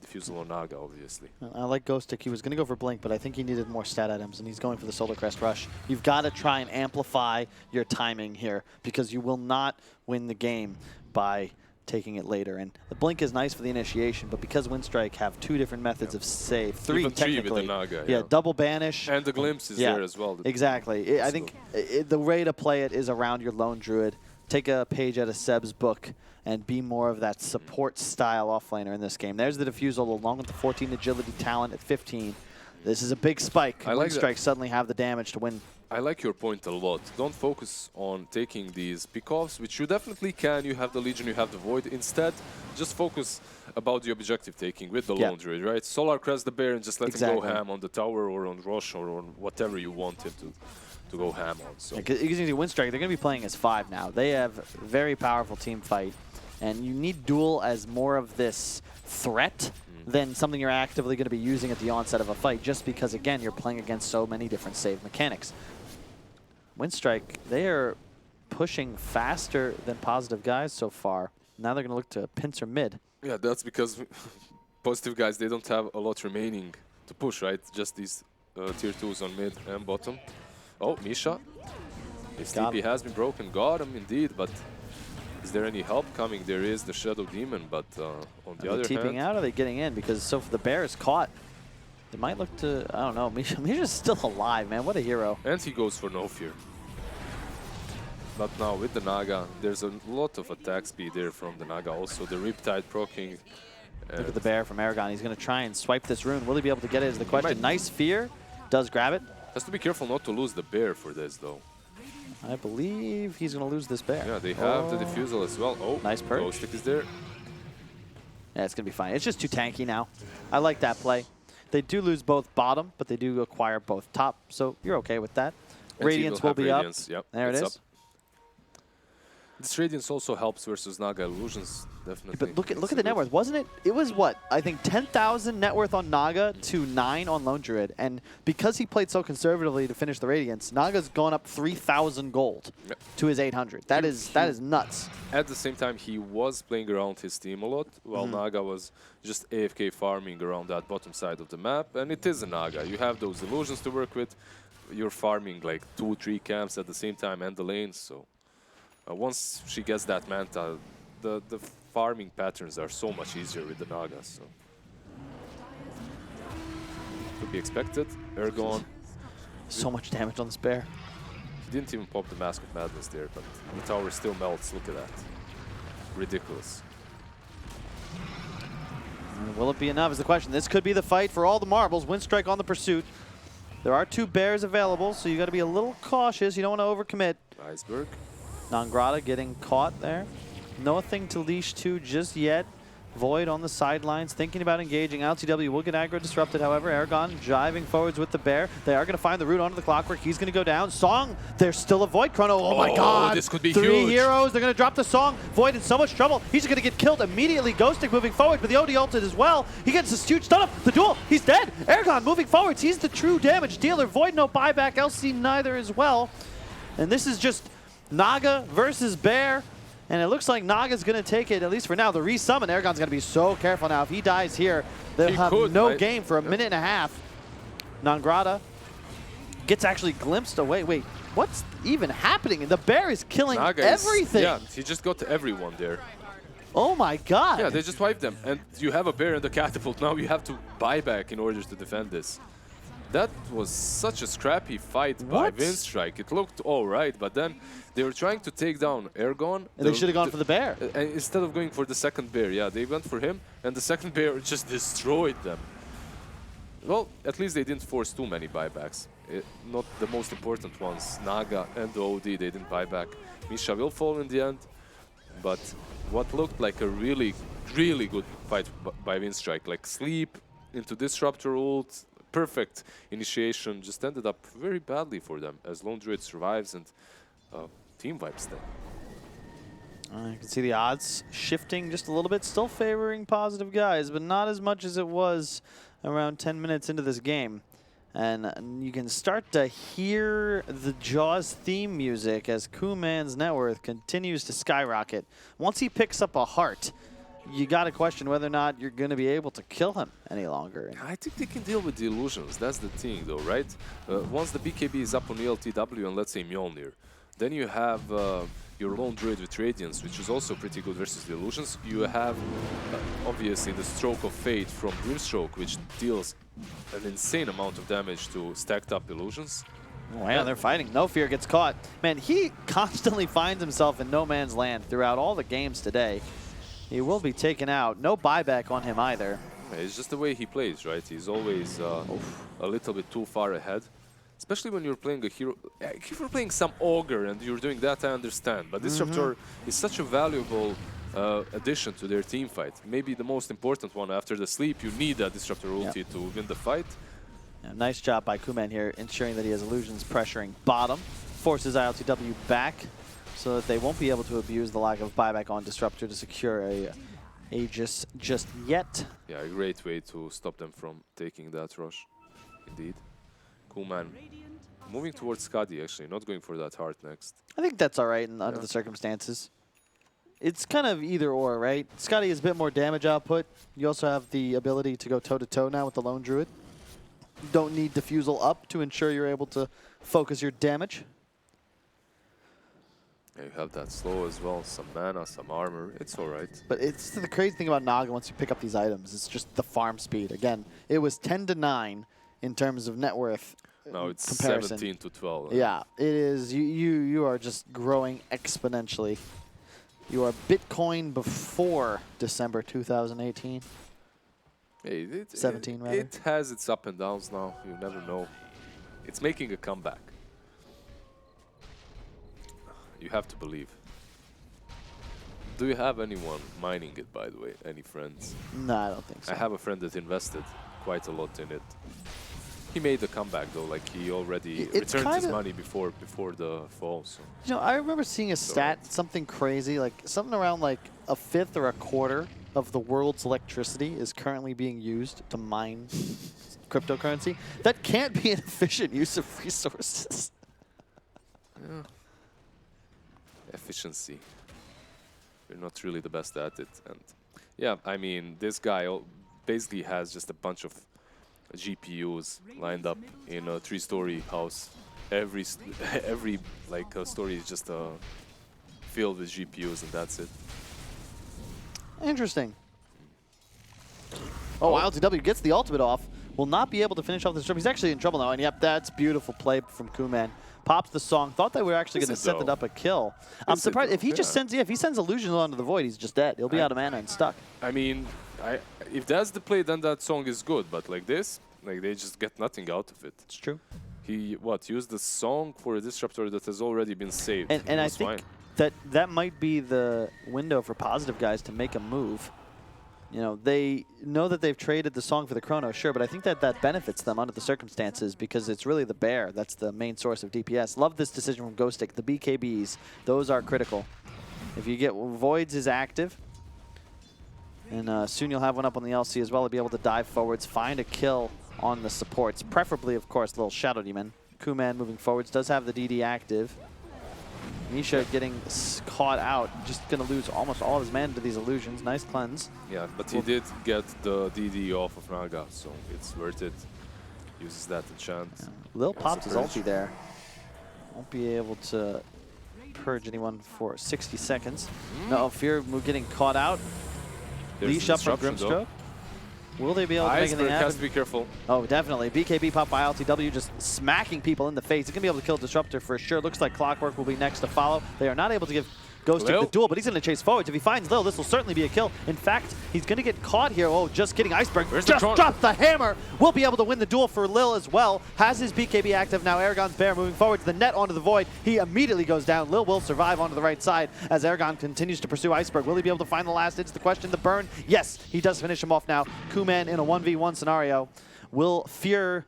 Diffusal on Naga, obviously. I like Ghost Stick. He was going to go for Blink, but I think he needed more stat items, and he's going for the Solar Crest Rush. You've got to try and amplify your timing here, because you will not win the game by taking it later. And the Blink is nice for the initiation, but because Winstrike have 2 different methods of save, 3 even technically. 3 with the Naga, yeah, double banish. And the Glimpse is there as well. Exactly. I think the way to play it is around your Lone Druid. Take a page out of Seb's book and be more of that support style offlaner in this game. There's the Diffusal along with the 14 agility talent at 15. This is a big spike. Winstrike suddenly have the damage to win. I like your point a lot. Don't focus on taking these pickoffs, which you definitely can. You have the Legion, you have the Void. Instead, just focus about the objective taking with the Lone Druid, right? Solar Crest the Bear and just let him go ham on the tower or on Rosh or on whatever you want him to to go ham on. So You can see Winstrike, they're going to be playing as 5 now. They have very powerful team fight, and you need Duel as more of this threat than something you're actively going to be using at the onset of a fight, just because, again, you're playing against so many different save mechanics. Winstrike, they are pushing faster than Positive guys so far. Now they're going to look to pincer mid. yeah, that's because Positive guys, they don't have a lot remaining to push, right? Just these tier 2s on mid and bottom. Oh, Misha. His TP has been broken. Got him indeed, but is there any help coming? There is the Shadow Demon, but on the other hand... Are they TPing out or are they getting in? Because so if the bear is caught, they might look to... I don't know. Misha's still alive, man. What a hero. And he goes for no fear. But now with the Naga, there's a lot of attack speed there from the Naga. Also the Riptide proccing. Look at the bear from Aragon. He's going to try and swipe this rune. Will he be able to get it is the question. Nice fear. Does grab it. Has to be careful not to lose the bear for this, though. I believe he's going to lose this bear. Yeah, they have the defusal as well. Oh, nice perch. Ghost Stick is there. Yeah, it's going to be fine. It's just too tanky now. I like that play. They do lose both bottom, but they do acquire both top, so you're okay with that. And Radiance will be up. Yep, there it is. Up. This Radiance also helps versus Naga Illusions, definitely. But look at the net worth, wasn't it? It was what? I think 10,000 net worth on Naga to 9 on Lone Druid. And because he played so conservatively to finish the Radiance, Naga's gone up 3,000 gold to his 800. That is nuts. At the same time, he was playing around his team a lot, while Naga was just AFK farming around that bottom side of the map. And it is a Naga. You have those illusions to work with. You're farming like 2-3 camps at the same time and the lanes, so... once she gets that Manta, the farming patterns are so much easier with the Naga. So. To be expected. Ergon. So much damage on this bear. He didn't even pop the Mask of Madness there, but the tower still melts. Look at that. Ridiculous. Will it be enough is the question. This could be the fight for all the marbles. Winstrike on the pursuit. There are 2 bears available, so you got to be a little cautious. You don't want to overcommit. Iceberg. Nangrata getting caught there. Nothing to leash to just yet. Void on the sidelines, thinking about engaging. LTW will get aggro disrupted, however. Aragon driving forwards with the bear. They are going to find the root onto the clockwork. He's going to go down. Song, there's still a Void Chrono. Oh my god. This could be 3 huge. heroes. They're going to drop the Song. Void in so much trouble. He's going to get killed immediately. Ghost Stick moving forward, but the OD ulted as well. He gets a huge stun up. The duel. He's dead. Aragon moving forwards. He's the true damage dealer. Void no buyback. LC neither as well. And this is just Naga versus Bear, and it looks like Naga's going to take it, at least for now. The resummon, Aragon's going to be so careful now. If he dies here, they'll have no game for a minute and a half. Nangrata gets actually glimpsed away. Wait, what's even happening? The Bear is killing everything. Yeah, he just got everyone there. Oh my god. Yeah, they just wiped them. And you have a bear in the catapult. Now you have to buy back in order to defend this. That was such a scrappy fight by Winstrike. It looked all right, but then they were trying to take down Ergon. And they should have gone for the bear. Instead of going for the second bear, yeah, they went for him, and the second bear just destroyed them. Well, at least they didn't force too many buybacks. Not the most important ones. Naga and the OD, they didn't buy back. Misha will fall in the end, but what looked like a really, really good fight by Winstrike, like sleep into Disruptor ult, perfect initiation, just ended up very badly for them as Lone Druid survives and team wipes them. You can see the odds shifting just a little bit, still favoring Positive guys, but not as much as it was around 10 minutes into this game. And you can start to hear the Jaws theme music as Kuman's net worth continues to skyrocket. Once he picks up a heart, you got to question whether or not you're going to be able to kill him any longer. I think they can deal with the illusions. That's the thing, though, right? Once the BKB is up on ELTW and let's say Mjolnir, then you have your Lone Druid with Radiance, which is also pretty good versus the illusions. You have, obviously, the Stroke of Fate from Grimstroke, which deals an insane amount of damage to stacked up illusions. Oh, yeah, they're fighting. No Fear gets caught. Man, he constantly finds himself in no man's land throughout all the games today. He will be taken out. No buyback on him either. Yeah, it's just the way he plays, right? He's always a little bit too far ahead. Especially when you're playing a hero. If you're playing some Ogre and you're doing that, I understand. But Disruptor is such a valuable addition to their team fight. Maybe the most important one after the sleep. You need a Disruptor ulti to win the fight. Yeah, nice job by Kuman here, ensuring that he has illusions pressuring bottom. Forces ILTW back so that they won't be able to abuse the lack of buyback on Disruptor to secure a Aegis just yet. Yeah, a great way to stop them from taking that rush. Indeed. Kuman moving towards Skadi, actually, not going for that heart next. I think that's all right under the circumstances. It's kind of either or, right? Skadi has a bit more damage output. You also have the ability to go toe-to-toe now with the Lone Druid. You don't need Diffusal up to ensure you're able to focus your damage. Yeah, you have that slow as well, some mana, some armor. It's all right. But it's the crazy thing about Naga once you pick up these items. It's just the farm speed. Again, it was 10-9 in terms of net worth. Now it's comparison. 17 to 12. Yeah, it is. You are just growing exponentially. You are Bitcoin before December 2018. Hey, 17, rather. It has its up and downs now. You never know. It's making a comeback. You have to believe. Do you have anyone mining it, by the way? Any friends? No, I don't think so. I have a friend that invested quite a lot in it. He made a comeback though, like he already returned his money before the fall. So. You know, I remember seeing a stat, something crazy, like something around like a fifth or a quarter of the world's electricity is currently being used to mine cryptocurrency. That can't be an efficient use of resources. Yeah. Efficiency. We're not really the best at it, and yeah, I mean, this guy basically has just a bunch of GPUs lined up in a 3-story house. Every like story is just filled with GPUs, and that's it. Interesting. Oh, ILTW gets the ultimate off. Will not be able to finish off this trip. He's actually in trouble now, and yep, that's beautiful play from Kuman. Pops the song. Thought they were actually going to set it up a kill. I'm surprised if he just sends. Yeah, if he sends illusions onto the void, he's just dead. He'll be out of mana and stuck. I mean, if that's the play, then that song is good. But like this, like they just get nothing out of it. It's true. He used the song for a disruptor that has already been saved. And I think that might be the window for Positive guys to make a move. You know, they know that they've traded the song for the Chrono, sure, but I think that benefits them under the circumstances because it's really the Bear that's the main source of DPS. Love this decision from Ghostic. The BKBs, those are critical. If you get Voids is active, and soon you'll have one up on the LC as well to be able to dive forwards, find a kill on the supports, preferably, of course, little Shadow Demon. Kuman moving forwards does have the DD active. Misha getting caught out, just going to lose almost all of his mana to these illusions. Nice cleanse. Yeah, but he did get the DD off of Naga, so it's worth it. Uses that enchant. Yeah. Lil popped his ulti there. Won't be able to purge anyone for 60 seconds. No, Fear getting caught out. Leash up from Grimstroke. Will they be able to make anything happen? Has to be careful. Oh, definitely. BKB pop by LTW just smacking people in the face. He's going to be able to kill Disruptor for sure. Looks like Clockwork will be next to follow. They are not able to give Ghostic the duel, but he's going to chase forwards. If he finds Lil, this will certainly be a kill. In fact, he's going to get caught here. Oh, just kidding. Iceberg just dropped the hammer. Will be able to win the duel for Lil as well. Has his BKB active now. Aragon's Bear moving forward to the net onto the void. He immediately goes down. Lil will survive onto the right side as Aragon continues to pursue Iceberg. Will he be able to find the last? It's the question. The burn. Yes, he does finish him off now. Kuman in a 1v1 scenario will fear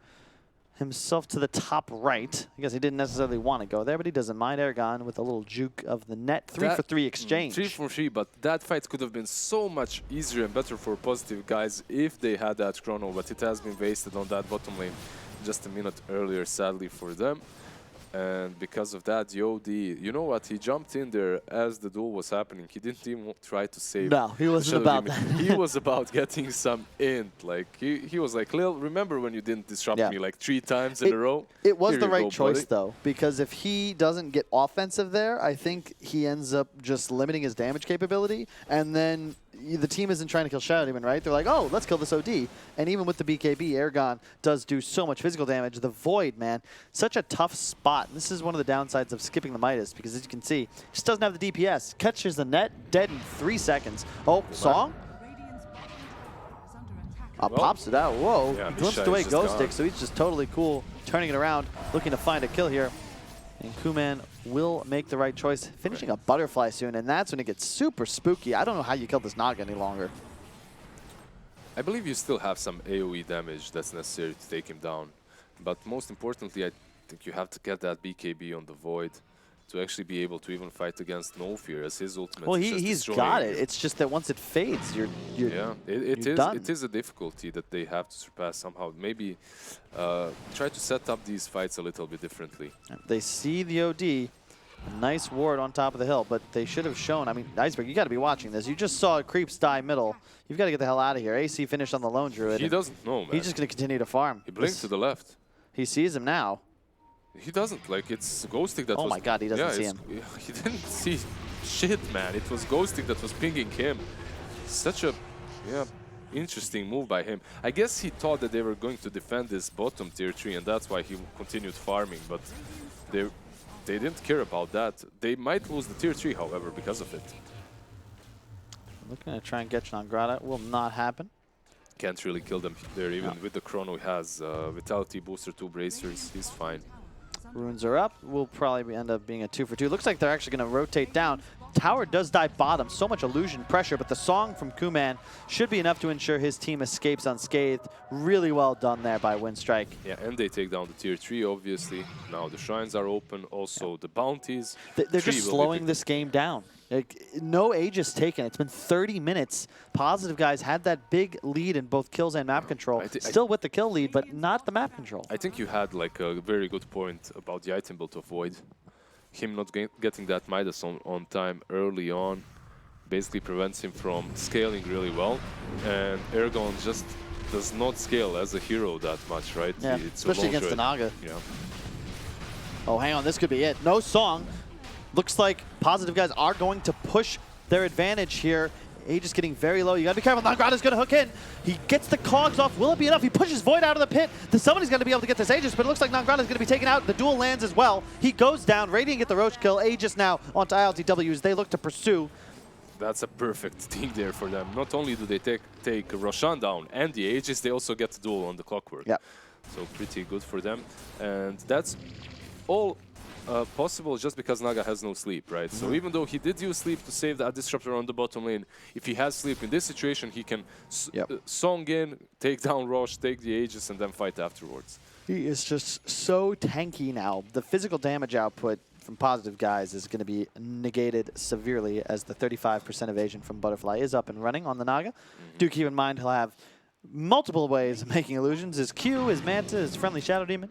himself to the top right. I guess he didn't necessarily want to go there, but he doesn't mind. Aragon with a little juke of the net. 3-for-3 exchange. 3-for-3, but that fight could have been so much easier and better for Positive guys if they had that chrono, but it has been wasted on that bottom lane just a minute earlier, sadly for them. And because of that, Yodi, you know what? He jumped in there as the duel was happening. He didn't even try to save. No, he wasn't about that. He was about getting some int. Like he was like, Lil, remember when you didn't disrupt me like 3 times in a row? It was the right choice though, because if he doesn't get offensive there, I think he ends up just limiting his damage capability, and then the team isn't trying to kill Shadow Demon, right? They're like, oh, let's kill this OD. And even with the BKB, Aragon does do so much physical damage. The Void, man, such a tough spot. This is one of the downsides of skipping the Midas, because as you can see, just doesn't have the DPS. Catches the net, dead in 3 seconds. Oh, Song? Pops it out. Whoa. Yeah, he glimpsed away Ghostic, so he's just totally cool, turning it around, looking to find a kill here. And Kuman will make the right choice, finishing a butterfly soon, and that's when it gets super spooky. I don't know how you kill this Naga any longer. I believe you still have some AoE damage that's necessary to take him down. But most importantly, I think you have to get that BKB on the Void to actually be able to even fight against No Fear, as his ultimate is just he's destroying got you. it. It's just that once it fades, you're Yeah, you're done. it is a difficulty that they have to surpass somehow. Maybe try to set up these fights a little bit differently. They see the OD. A nice ward on top of the hill, but they should have shown. I mean, Iceberg, you got to be watching this. You just saw Creeps die middle. You've got to get the hell out of here. AC finished on the Lone Druid. He doesn't know, man. He's just going to continue to farm. He blinked to the left. He sees him now. He doesn't. Like, it's Ghostic that was... Oh my god, he doesn't see him. He didn't see shit, man. It was Ghostic that was pinging him. Such a, interesting move by him. I guess he thought that they were going to defend this bottom tier 3, and that's why he continued farming, but they didn't care about that. They might lose the tier 3, however, because of it. Looking to try and get Nangrada. Will not happen. Can't really kill them there, even with the chrono he has. Vitality booster, 2 bracers, he's fine. Runes are up. Will probably end up being a 2 for 2. Looks like they're actually going to rotate down. Tower does die bottom. So much illusion pressure, but the song from Kuman should be enough to ensure his team escapes unscathed. Really well done there by Winstrike. Yeah, and they take down the tier 3, obviously. Now the shrines are open. Also the bounties. They're just slowing this game down. Like, no Aegis taken. It's been 30 minutes. Positive guys had that big lead in both kills and map control. Still with the kill lead, but not the map control. I think you had like a very good point about the item build of Void. Him not getting that Midas on time early on basically prevents him from scaling really well. And Ergon just does not scale as a hero that much, right? Yeah, especially against the Naga. Yeah. Oh, hang on. This could be it. No song. Looks like Positive guys are going to push their advantage here. Aegis getting very low. You got to be careful. Nangrada's going to hook in. He gets the cogs off. Will it be enough? He pushes Void out of the pit. Somebody's going to be able to get this Aegis, but it looks like Nangrada's going to be taken out. The duel lands as well. He goes down. Radiant get the Roach kill. Aegis now onto ILTW as they look to pursue. That's a perfect thing there for them. Not only do they take Roshan down and the Aegis, they also get the duel on the Clockwork. Yeah. So pretty good for them. And that's all possible just because Naga has no sleep, right? So even though he did use sleep to save that disruptor on the bottom lane, if he has sleep in this situation, he can song in, take down Rosh, take the Aegis, and then fight afterwards. He is just so tanky now. The physical damage output from Positive guys is going to be negated severely as the 35% evasion from Butterfly is up and running on the Naga. Do keep in mind he'll have multiple ways of making illusions. His Q, his Manta, his friendly Shadow Demon.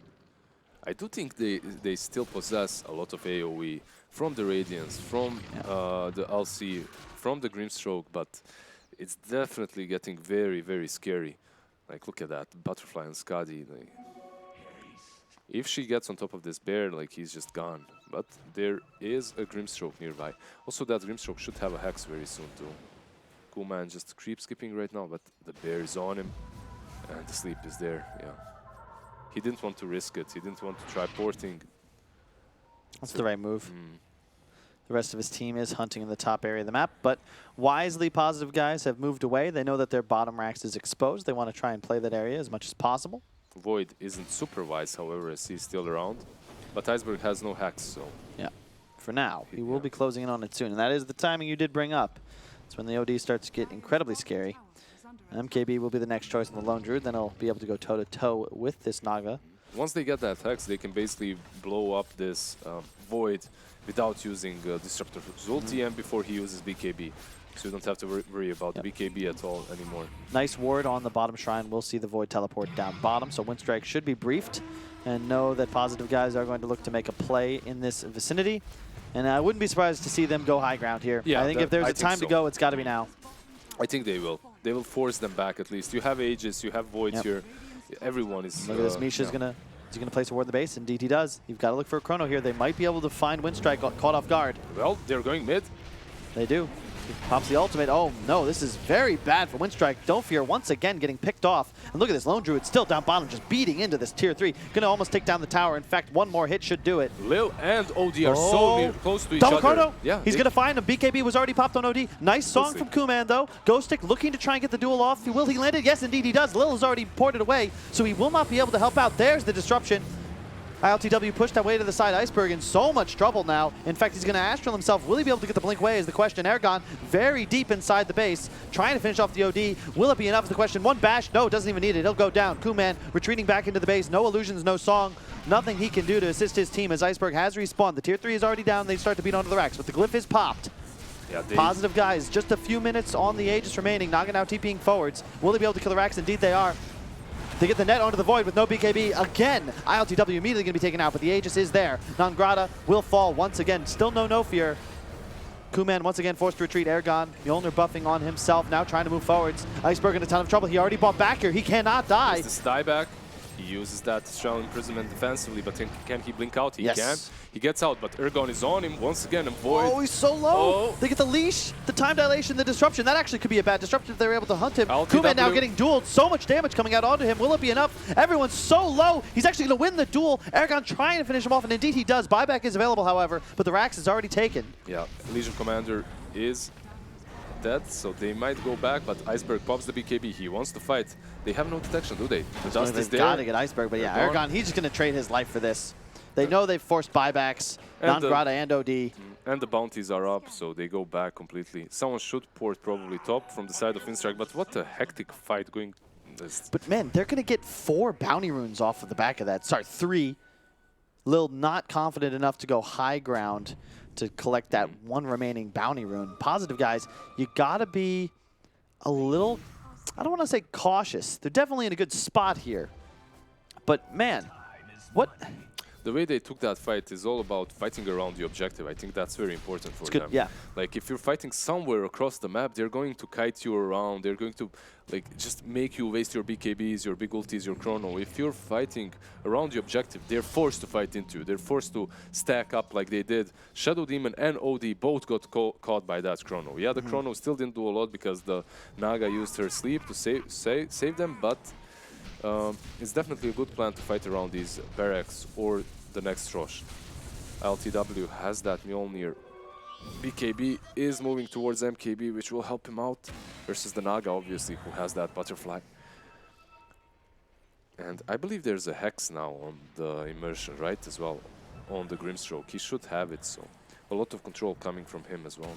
I do think they still possess a lot of AoE from the Radiance, from the LC, from the Grimstroke, but it's definitely getting very, very scary. Like, look at that, Butterfly and Skadi. Like, if she gets on top of this bear, like, he's just gone. But there is a Grimstroke nearby. Also, that Grimstroke should have a Hex very soon, too. Kuman just creep skipping right now, but the bear is on him, and the sleep is there, yeah. He didn't want to risk it. He didn't want to try porting. That's the right move. The rest of his team is hunting in the top area of the map, but wisely Positive guys have moved away. They know that their bottom racks is exposed. They want to try and play that area as much as possible. Void isn't supervised, however, as he's still around. But Iceberg has no hacks, so... Yeah, for now. He will be closing in on it soon, and that is the timing you did bring up. It's when the OD starts to get incredibly scary. MKB will be the next choice on the Lone Druid, then he'll be able to go toe-to-toe with this Naga. Once they get that Hex, they can basically blow up this Void without using Disruptor Zulti and before he uses BKB. So you don't have to worry about the BKB at all anymore. Nice ward on the bottom shrine. We'll see the Void teleport down bottom, so Winstrike should be briefed and know that Positive guys are going to look to make a play in this vicinity. And I wouldn't be surprised to see them go high ground here. Yeah, I think if there's a time to go, it's got to be now. I think they will. They will force them back at least. You have Aegis, you have Voids here. Everyone is... Look at this. Misha's going to place a ward in the base, and DT does. You've got to look for a chrono here. They might be able to find Winstrike caught off guard. Well, they're going mid. They do. He pops the ultimate. Oh no, this is very bad for Winstrike. Don't fear, once again getting picked off. And look at this, Lone Druid still down bottom, just beating into this tier 3. Gonna almost take down the tower. In fact, one more hit should do it. Lil and OD are so near, close to each other. Double chrono. Yeah, he's gonna find him. BKB was already popped on OD. Nice song from Kuman though. Ghostic looking to try and get the duel off. Will he land it? Yes, indeed he does. Lil is already ported away, so he will not be able to help out. There's the disruption. ILTW pushed that way to the side. Iceberg in so much trouble now. In fact, he's going to Astral himself. Will he be able to get the blink away is the question. Ergon very deep inside the base, trying to finish off the OD. Will it be enough is the question. One bash, no, doesn't even need it. He'll go down. Kuman retreating back into the base. No illusions, no song. Nothing he can do to assist his team as Iceberg has respawned. The tier 3 is already down. They start to beat onto the racks, but the glyph is popped. Yeah, Positive guys, just a few minutes on the Aegis remaining. Naga now TPing forwards. Will they be able to kill the racks? Indeed they are. They get the net onto the Void with no BKB. Again, ILTW immediately going to be taken out, but the Aegis is there. Nangrata will fall once again. Still no fear. Kuman once again forced to retreat. Ergon, Mjolnir buffing on himself, now trying to move forwards. Iceberg in a ton of trouble. He already bought back here. He cannot die. There's this dieback. He uses that to straddle imprisonment defensively, but can he blink out? He can. He gets out, but Ergon is on him once again, and Void. Oh, he's so low. They get the leash, the time dilation, the disruption. That actually could be a bad disruption if they're able to hunt him. Kuman now getting dueled. So much damage coming out onto him. Will it be enough? Everyone's so low. He's actually going to win the duel. Ergon trying to finish him off, and indeed he does. Buyback is available, however, but the Rax is already taken. Yeah, Legion Commander is dead, so they might go back, but Iceberg pops the BKB. He wants to fight. They have no detection, do they? The dust is there. They've got to get Iceberg, but yeah, Ergon, he's just going to trade his life for this. They know they've forced buybacks, Nangrata and OD. And the bounties are up, so they go back completely. Someone should port probably top from the side of Winstrike, but what a hectic fight going. But man, they're going to get 4 bounty runes off of the back of that. Sorry, 3. Lil not confident enough to go high ground to collect that 1 remaining bounty rune. Positive guys, you got to be a little, I don't want to say cautious. They're definitely in a good spot here. But man, what? The way they took that fight is all about fighting around the objective. I think that's very important for them. Yeah. Like if you're fighting somewhere across the map, they're going to kite you around. They're going to like just make you waste your BKBs, your big ultis, your chrono. If you're fighting around the objective, they're forced to fight into you. They're forced to stack up like they did. Shadow Demon and OD both got caught by that chrono. Yeah, the chrono still didn't do a lot because the Naga used her sleep to save them, but it's definitely a good plan to fight around these barracks or the next Rosh. LTW has that Mjolnir. BKB is moving towards MKB, which will help him out, versus the Naga, obviously, who has that butterfly. And I believe there's a Hex now on the Immersion, right, as well, on the Grimstroke. He should have it, so a lot of control coming from him as well.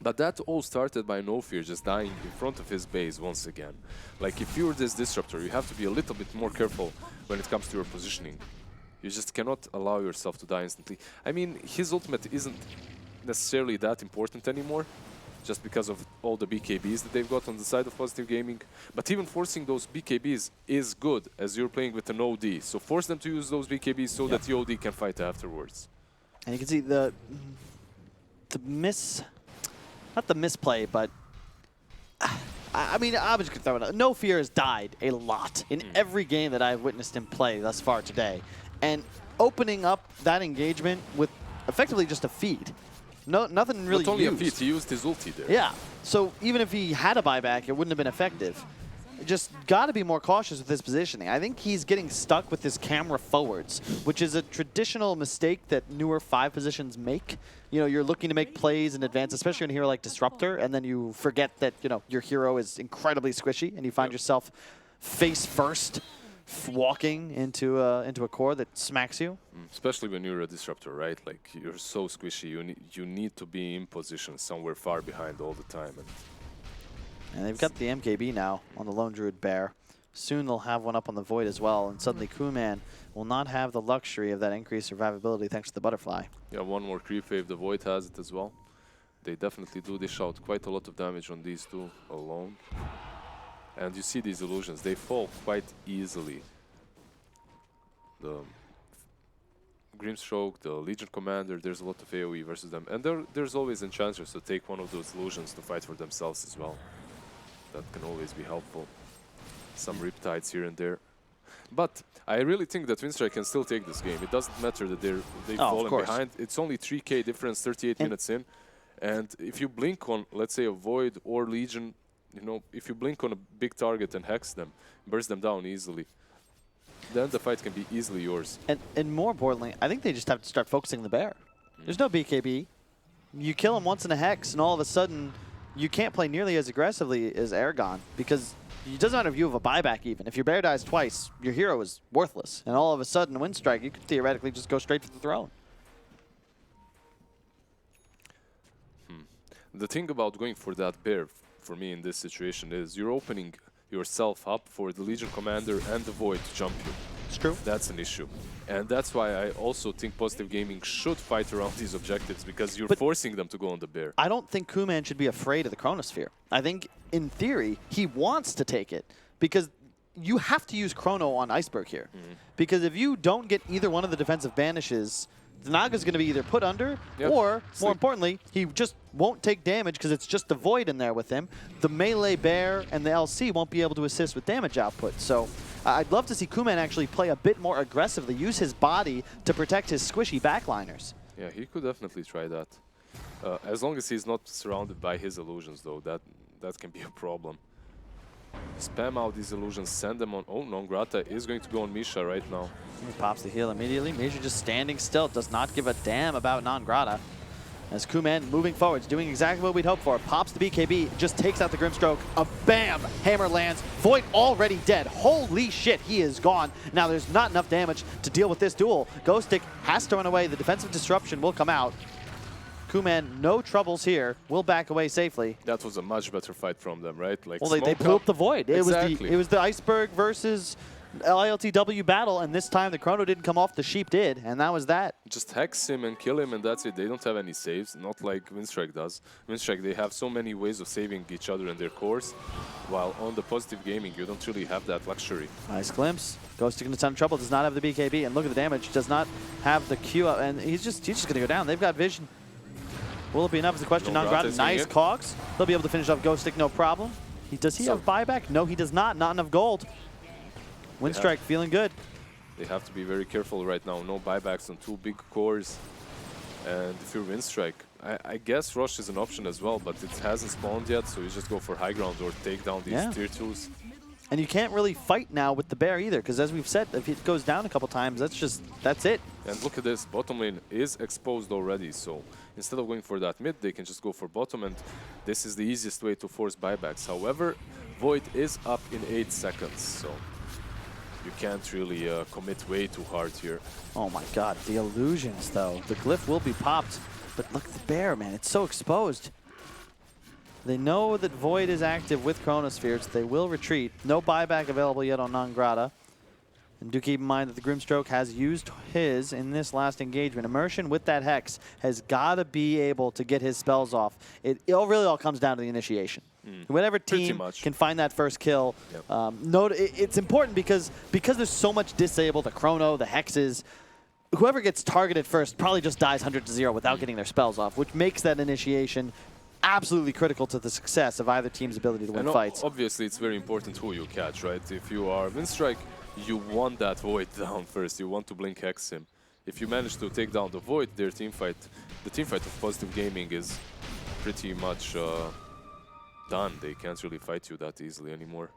But that all started by No Fear just dying in front of his base once again. Like, if you're this Disruptor, you have to be a little bit more careful when it comes to your positioning. You just cannot allow yourself to die instantly. I mean, his ultimate isn't necessarily that important anymore, just because of all the BKBs that they've got on the side of Positive Gaming. But even forcing those BKBs is good, as you're playing with an OD. So force them to use those BKBs so that the OD can fight afterwards. And you can see the not the misplay, but I mean, I was just gonna throw it out. No Fear has died a lot in every game that I've witnessed him play thus far today. And opening up that engagement with effectively just a feed. Nothing really Not only used. a feed, he used his ulti there. Yeah, so even if he had a buyback, it wouldn't have been effective. Just got to be more cautious with his positioning. I think he's getting stuck with his camera forwards, which is a traditional mistake that newer 5 positions make. You know, you're looking to make plays in advance, especially in a hero like Disruptor, and then you forget that, you know, your hero is incredibly squishy, and you find yourself face first walking into a core that smacks you. Especially when you're a Disruptor, right? Like, you're so squishy, you need to be in position somewhere far behind all the time. And they've got the MKB now on the Lone Druid Bear. Soon they'll have one up on the Void as well, and suddenly Kuman will not have the luxury of that increased survivability thanks to the Butterfly. Yeah, one more creep wave, the Void has it as well. They definitely do dish out quite a lot of damage on these two alone. And you see these illusions, they fall quite easily. The Grimstroke, the Legion Commander, there's a lot of AoE versus them. And there's always enchanters to take one of those illusions to fight for themselves as well. That can always be helpful. Some Riptides here and there. But I really think that Winstrike can still take this game. It doesn't matter that they've fallen behind. It's only 3k difference, 38 minutes in. And if you blink on, let's say, a Void or Legion, you know, if you blink on a big target and hex them, burst them down easily, then the fight can be easily yours. And more importantly, I think they just have to start focusing on the bear. There's no BKB. You kill him once in a hex, and all of a sudden, you can't play nearly as aggressively as Ergon, because it doesn't matter if you have a buyback even. If your bear dies twice, your hero is worthless. And all of a sudden, Winstrike, you could theoretically just go straight to the throne. The thing about going for that bear, for me in this situation, is you're opening yourself up for the Legion Commander and the Void to jump you. It's true. That's an issue. And that's why I also think Positive Gaming should fight around these objectives, because you're forcing them to go on the bear. I don't think Kuman should be afraid of the Chronosphere. I think, in theory, he wants to take it, because you have to use Chrono on Iceberg here. Because if you don't get either one of the defensive banishes, the Naga's going to be either put under, or, more importantly, he just won't take damage because it's just the Void in there with him. The melee bear and the LC won't be able to assist with damage output. So I'd love to see Kuman actually play a bit more aggressively, use his body to protect his squishy backliners. Yeah, he could definitely try that. As long as he's not surrounded by his illusions, though, that can be a problem. Spam out these illusions, send them on... Oh, Nongrata is going to go on Misha right now. He pops the heal immediately. Misha just standing still, does not give a damn about Nongrata. As Kuman moving forwards, doing exactly what we'd hoped for. Pops the BKB, just takes out the Grimstroke. A bam! Hammer lands. Void already dead. Holy shit, he is gone. Now there's not enough damage to deal with this duel. Ghostic has to run away. The defensive disruption will come out. Kuman, no troubles here, will back away safely. That was a much better fight from them, right? Like, well, they blew up the Void. Exactly. It was the Iceberg versus ILTW battle, and this time the Chrono didn't come off, the Sheep did, and that was that. Just hex him and kill him, and that's it. They don't have any saves, not like Winstrike does. Winstrike, they have so many ways of saving each other in their cores, while on the Positive Gaming, you don't really have that luxury. Nice glimpse. Ghostic in a ton of trouble, does not have the BKB, and look at the damage, does not have the Q up, and he's just going to go down. They've got vision. Will it be enough is the question. Nongrata, nice cogs. They'll be able to finish off Ghostic, no problem. Does he have buyback? No, he does not. Not enough gold. Winstrike feeling good. They have to be very careful right now. No buybacks on two big cores. And if you're Winstrike, I guess Rush is an option as well, but it hasn't spawned yet, so you just go for high ground or take down these tier 2s. And you can't really fight now with the bear either, because as we've said, if it goes down a couple times, that's it. And look at this, bottom lane is exposed already, so instead of going for that mid, they can just go for bottom, and this is the easiest way to force buybacks. However, Void is up in 8 seconds, so you can't really commit way too hard here. Oh my god, the illusions though. The glyph will be popped, but look at the bear, man, it's so exposed. They know that Void is active with Chronospheres. They will retreat. No buyback available yet on Nongrata. And do keep in mind that the Grimstroke has used his in this last engagement. Immersion with that Hex has got to be able to get his spells off. It really all comes down to the initiation. Whatever team can find that first kill. It's important because there's so much disable, the Chrono, the Hexes. Whoever gets targeted first probably just dies 100-0 without getting their spells off, which makes that initiation absolutely critical to the success of either team's ability to win fights. Obviously, it's very important who you catch, right? If you are Winstrike, you want that Void down first. You want to blink hex him. If you manage to take down the Void, the teamfight of Positive Gaming is pretty much done. They can't really fight you that easily anymore.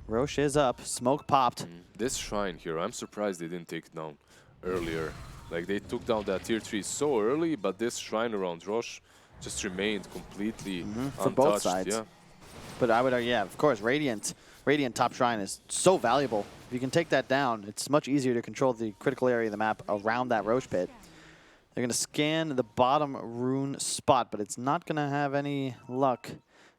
Roche is up. Smoke popped. This Shrine here, I'm surprised they didn't take it down earlier. Like, they took down that tier 3 so early, but this Shrine around Roche just remained completely untouched. For both sides. Yeah. But I would argue, yeah, of course, Radiant top Shrine is so valuable. If you can take that down, it's much easier to control the critical area of the map around that Roche pit. They're going to scan the bottom rune spot, but it's not going to have any luck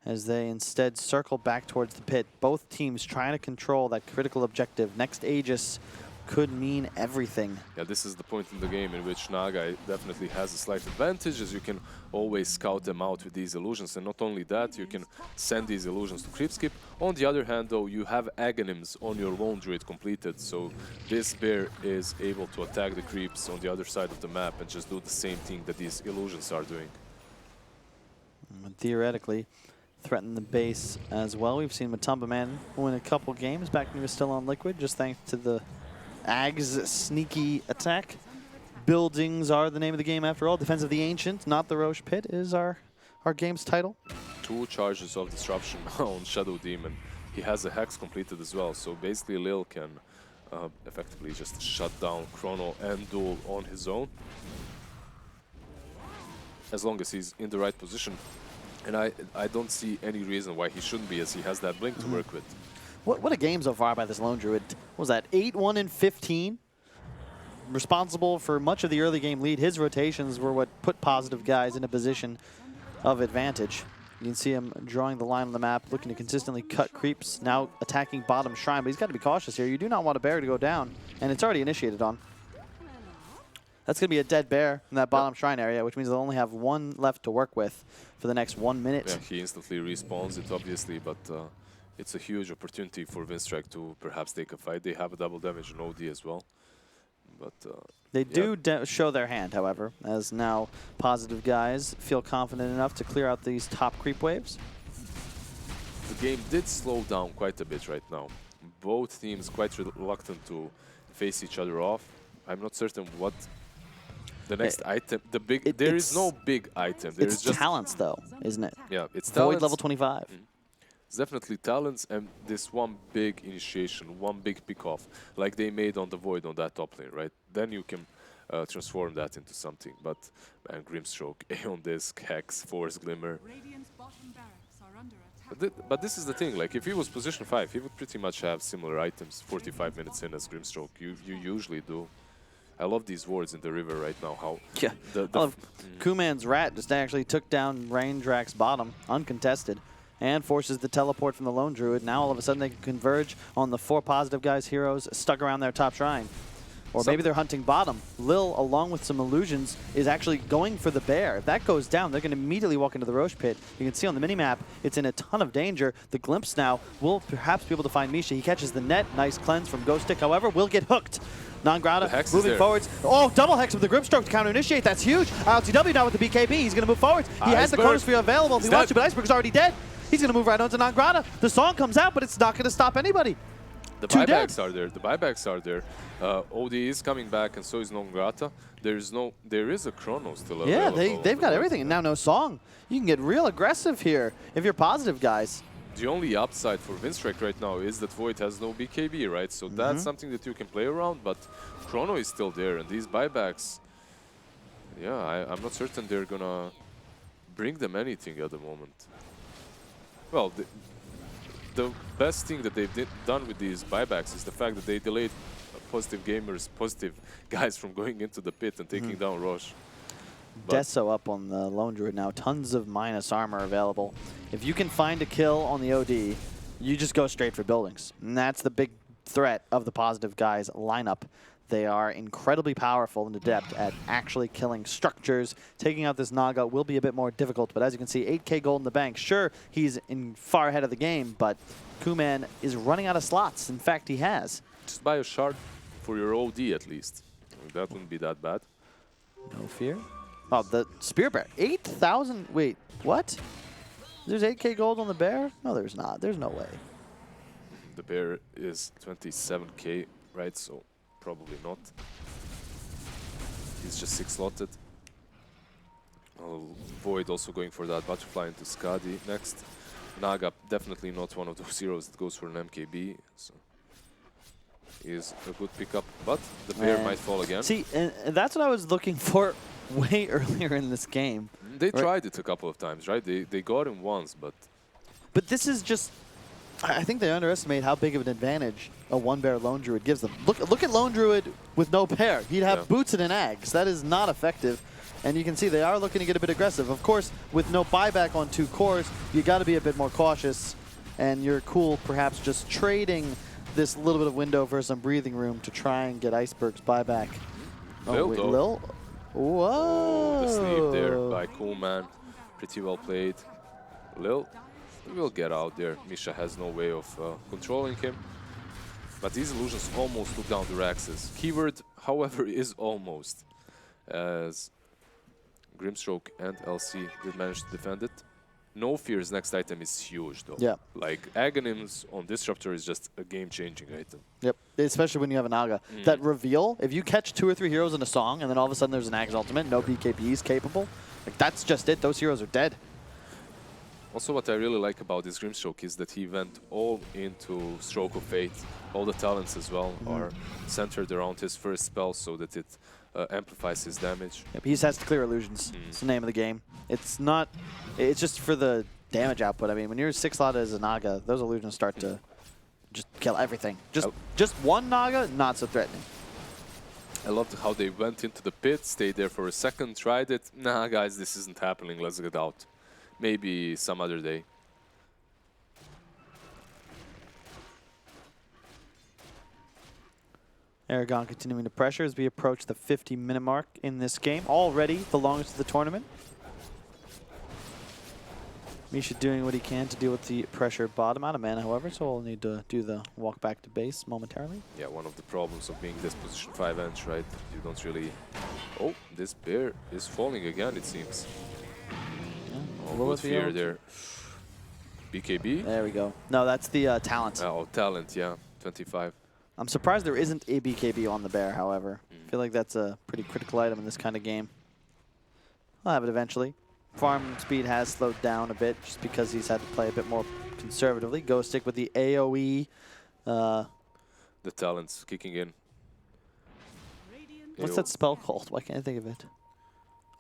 as they instead circle back towards the pit. Both teams trying to control that critical objective. Next Aegis could mean everything. Yeah, this is the point in the game in which Naga definitely has a slight advantage, as you can always scout them out with these illusions, and not only that, you can send these illusions to creep skip. On the other hand, though, you have Aghanims on your lone druid completed, so this bear is able to attack the creeps on the other side of the map and just do the same thing that these illusions are doing. And theoretically, threaten the base as well. We've seen Matumba Man win a couple games back when he was still on Liquid, just thanks to the Ag's sneaky attack. Buildings are the name of the game after all. Defense of the Ancient, not the Roche Pit, is our game's title. 2 charges of disruption on Shadow Demon. He has a Hex completed as well, so basically Lil can effectively just shut down Chrono and Duel on his own. As long as he's in the right position. And I don't see any reason why he shouldn't be, as he has that blink to work with. What a game so far by this Lone Druid. What was that, 8-1-15? Responsible for much of the early game lead. His rotations were what put Positive guys in a position of advantage. You can see him drawing the line on the map, looking to consistently cut creeps, now attacking bottom shrine, but he's got to be cautious here. You do not want a bear to go down, and it's already initiated on. That's going to be a dead bear in that bottom shrine area, which means they'll only have one left to work with for the next 1 minute. Yeah, he instantly respawns it, obviously, but it's a huge opportunity for Winstrike to perhaps take a fight. They have a double damage in OD as well. But they do show their hand, however, as now Positive guys feel confident enough to clear out these top creep waves. The game did slow down quite a bit right now. Both teams quite reluctant to face each other off. I'm not certain what the next item. There is no big item. There it's just talents, though, isn't it? Yeah, it's Void talents. level 25. It's definitely talents and this one big initiation, one big pick-off, like they made on the Void on that top lane, right? Then you can transform that into something. But, man, Grimstroke, Aeon Disc, Hex, Force Glimmer. But this is the thing, like, if he was position 5, he would pretty much have similar items 45 minutes in as Grimstroke. You usually do. I love these wards in the river right now. How Yeah, I love Kuman's Rat just actually took down Raindrak's bottom, uncontested, and forces the teleport from the Lone Druid. Now all of a sudden they can converge on the 4 Positive guys heroes stuck around their top shrine. Or maybe they're hunting bottom. Lil, along with some illusions, is actually going for the bear. If that goes down, they're going to immediately walk into the Roche pit. You can see on the minimap, it's in a ton of danger. The Glimpse now will perhaps be able to find Misha. He catches the net. Nice cleanse from Ghost Stick, however, will get hooked. Non-Grata moving forwards. Oh, double Hex with the Grimstroke to counter-initiate. That's huge. ILTW now with the BKB. He's going to move forwards. He has the Chronosphere available if he wants to, but Iceberg's already dead. He's going to move right onto Non-Grata. The song comes out, but it's not going to stop anybody. The buybacks are there. The buybacks are there. OD is coming back, and so is Non-Grata. There is a Chrono still available. Yeah, they've got everything, and now no song. You can get real aggressive here if you're Positive guys. The only upside for Winstrike right now is that Void has no BKB, right? So that's something that you can play around, but Chrono is still there, and these buybacks, yeah, I'm not certain they're gonna bring them anything at the moment. Well, the best thing that they've done with these buybacks is the fact that they delayed Positive gamers, Positive guys from going into the pit and taking down Roche. Deso up on the Lone Druid now. Tons of minus armor available. If you can find a kill on the OD, you just go straight for buildings. And that's the big threat of the Positive guys lineup. They are incredibly powerful and adept at actually killing structures. Taking out this Naga will be a bit more difficult, but as you can see, 8k gold in the bank. Sure, he's far ahead of the game, but Kuman is running out of slots. In fact, he has. Just buy a shard for your OD at least. That wouldn't be that bad. No fear. Oh, the Spear Bear. 8,000. Wait, what? There's 8k gold on the bear? No, there's not. There's no way. The bear is 27k, right? So probably not. He's just 6-slotted. Void also going for that butterfly into Skadi next. Naga definitely not one of those heroes that goes for an MKB. So is a good pickup, but the bear might fall again. See, and that's what I was looking for way earlier in this game. They tried it a couple of times, right? They got him once, but this is just, I think they underestimate how big of an advantage a one-bear Lone Druid gives them. Look at Lone Druid with no bear. He'd have boots and an Ags. That is not effective. And you can see they are looking to get a bit aggressive. Of course, with no buyback on 2 cores, you got to be a bit more cautious. And you're cool perhaps just trading this little bit of window for some breathing room to try and get Iceberg's buyback. Lil? Whoa! Oh, the sleep there by Coolman. Pretty well played. Lil will get out there. Misha has no way of controlling him. But these illusions almost took down the Raxes. Keyword, however, is almost. As Grimstroke and LC did manage to defend it. No Fear's next item is huge, though. Yeah. Like, Aghanims on Disruptor is just a game-changing item. Yep, especially when you have a Naga. That reveal, if you catch 2 or 3 heroes in a song, and then all of a sudden there's an Ag's ultimate, no BKBs capable, like that's just it. Those heroes are dead. Also, what I really like about this Grimstroke is that he went all into Stroke of Fate. All the talents as well are centered around his first spell so that it amplifies his damage. Yep, he just has to clear illusions. It's the name of the game. It's not. It's just for the damage output. I mean, when you're 6 Lada as a Naga, those illusions start to just kill everything. Just one Naga, not so threatening. I loved how they went into the pit, stayed there for a second, tried it. Nah, guys, this isn't happening. Let's get out. Maybe some other day. Aragon continuing to pressure as we approach the 50-minute mark in this game. Already the longest of the tournament. Misha doing what he can to deal with the pressure bottom. Out of mana, however, so we'll need to do the walk back to base momentarily. Yeah, one of the problems of being this position 5 inch, right? You don't really... Oh, this bear is falling again, it seems. Yeah. Oh, good fear there. BKB? There we go. No, that's the talent. Oh, talent, yeah. 25. I'm surprised there isn't a BKB on the bear, however. I feel like that's a pretty critical item in this kind of game. I'll have it eventually. Farm speed has slowed down a bit just because he's had to play a bit more conservatively. Go stick with the AoE. The talents kicking in. What's that spell called? Why can't I think of it?